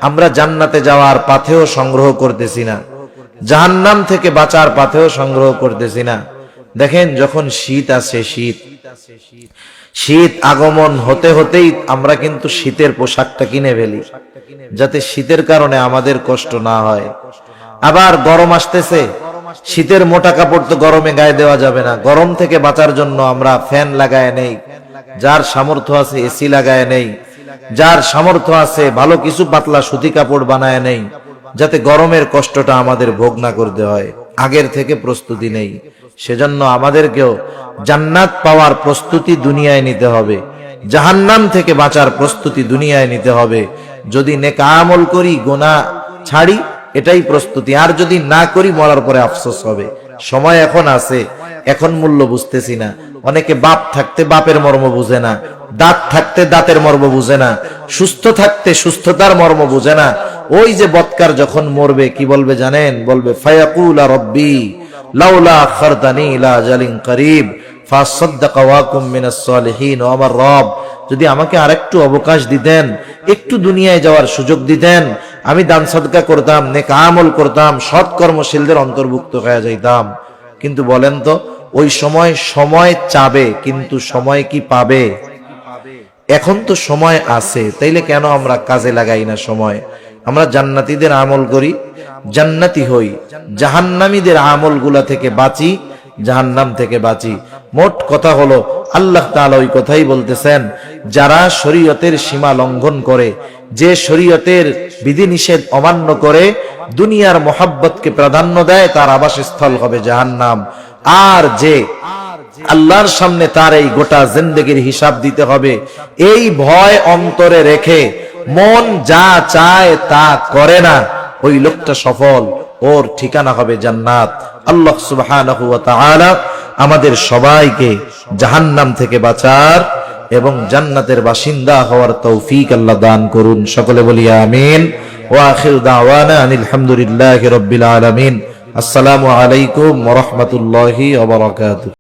আমরা জান্নাতে যাওয়ার পাথেও সংগ্রহ করতেছি না, জাহান্নাম থেকে বাঁচার পাথেও সংগ্রহ করতেছি না। দেখেন, যখন শীত আসে, শীত আগমন হতে হতেই আমরা কিন্তু শীতের পোশাকটা কিনে ফেলি, যাতে শীতের কারণে আমাদের কষ্ট না হয়। আবার গরম আসতেছে, শীতের মোটা কাপড় তো গরমে গায়ে দেওয়া যাবে না, গরম থেকে বাঁচার জন্য আমরা ফ্যান লাগায় নেই, যার সামর্থ্য আছে এসি লাগায় নেই, যার সামর্থ্য আছে ভালো কিছু পাতলা সুতি কাপড় বানায় নেই, যাতে গরমের কষ্টটা আমাদের ভোগ না করতে হয়। আগের থেকে প্রস্তুতি নেই। সেজন্য আমাদেরকেও জান্নাত পাওয়ার প্রস্তুতি দুনিয়ায় নিতে হবে, জাহান্নাম থেকে বাঁচার প্রস্তুতি দুনিয়ায় নিতে হবে। যদি নেক আমল করি, গুনাহ ছাড়ি, এটাই প্রস্তুতি। আর যদি না করি, মরার পরে আফসোস হবে। সময় এখন আছে, এখন মূল্য বুঝতেছি না। অনেকে বাপ থাকতে বাপের মর্ম বুঝে না, দাঁত থাকতে দাঁতের মর্ম বুঝে না, সুস্থ থাকতে সুস্থতার মর্ম বুঝে না। ওই যে বৎকার যখন মরবে কি বলবে জানেন? বলবে ফায়াকুলা রব্বি লাউলা আখারতানি ইলা আজালিন করিব ফাসাদদাকা ওয়া কুম মিনাস সালিহিন। ও আমার রব, যদি আমাকে আরেকটু অবকাশ দিতেন, একটু দুনিয়ায় যাওয়ার সুযোগ দিতেন, আমি দান সাদকা করতাম, নেক আমল করতাম, সৎ কর্মশীলদের অন্তর্ভুক্ত হয়ে যাইতাম। কিন্তু বলেন তো, ওই সময় চাবে, কিন্তু সময় কি পাবে? এখন তো সময় আছে, তাইলে কেন আমরা কাজে লাগাই না সময়? আমরা জান্নাতীদের আমল করি, জান্নাতি হই, জাহান্নামীদের আমলগুলা থেকে বাঁচি, জাহান্নাম থেকে বাঁচি। মোট কথা হলো, আল্লাহ তাআলা ওই কথাই বলতেছেন, যারা শরীয়তের সীমা লঙ্ঘন করে, যে শরীয়তের বিধিনিষেধ অমান্য করে, দুনিয়ার মোহাব্বতকে প্রাধান্য দেয়, তার আবাসস্থল হবে জাহান্নাম। আর যে আল্লাহর সামনে তার এই গোটা জিন্দেগির হিসাব দিতে হবে, এই ভয় অন্তরে রেখে মন যা চায় তা করে না, ওই লোকটা সফল, ওর ঠিকানা হবে জান্নাত। আল্লাহ সুবহানাহু ওয়া তাআলা আমাদের সবাইকে জাহান্নাম থেকে বাঁচার এবং জান্নাতের বাসিন্দা হওয়ার তৌফিক আল্লাহ দান করুন। সকলে বলি আমিন। ওয়া আখিরু দাওয়ানা আনিল হামদুলিল্লাহি রাব্বিল আলামিন। আসসালামু আলাইকুম ওয়া রাহমাতুল্লাহি ওয়া বারাকাতুহু।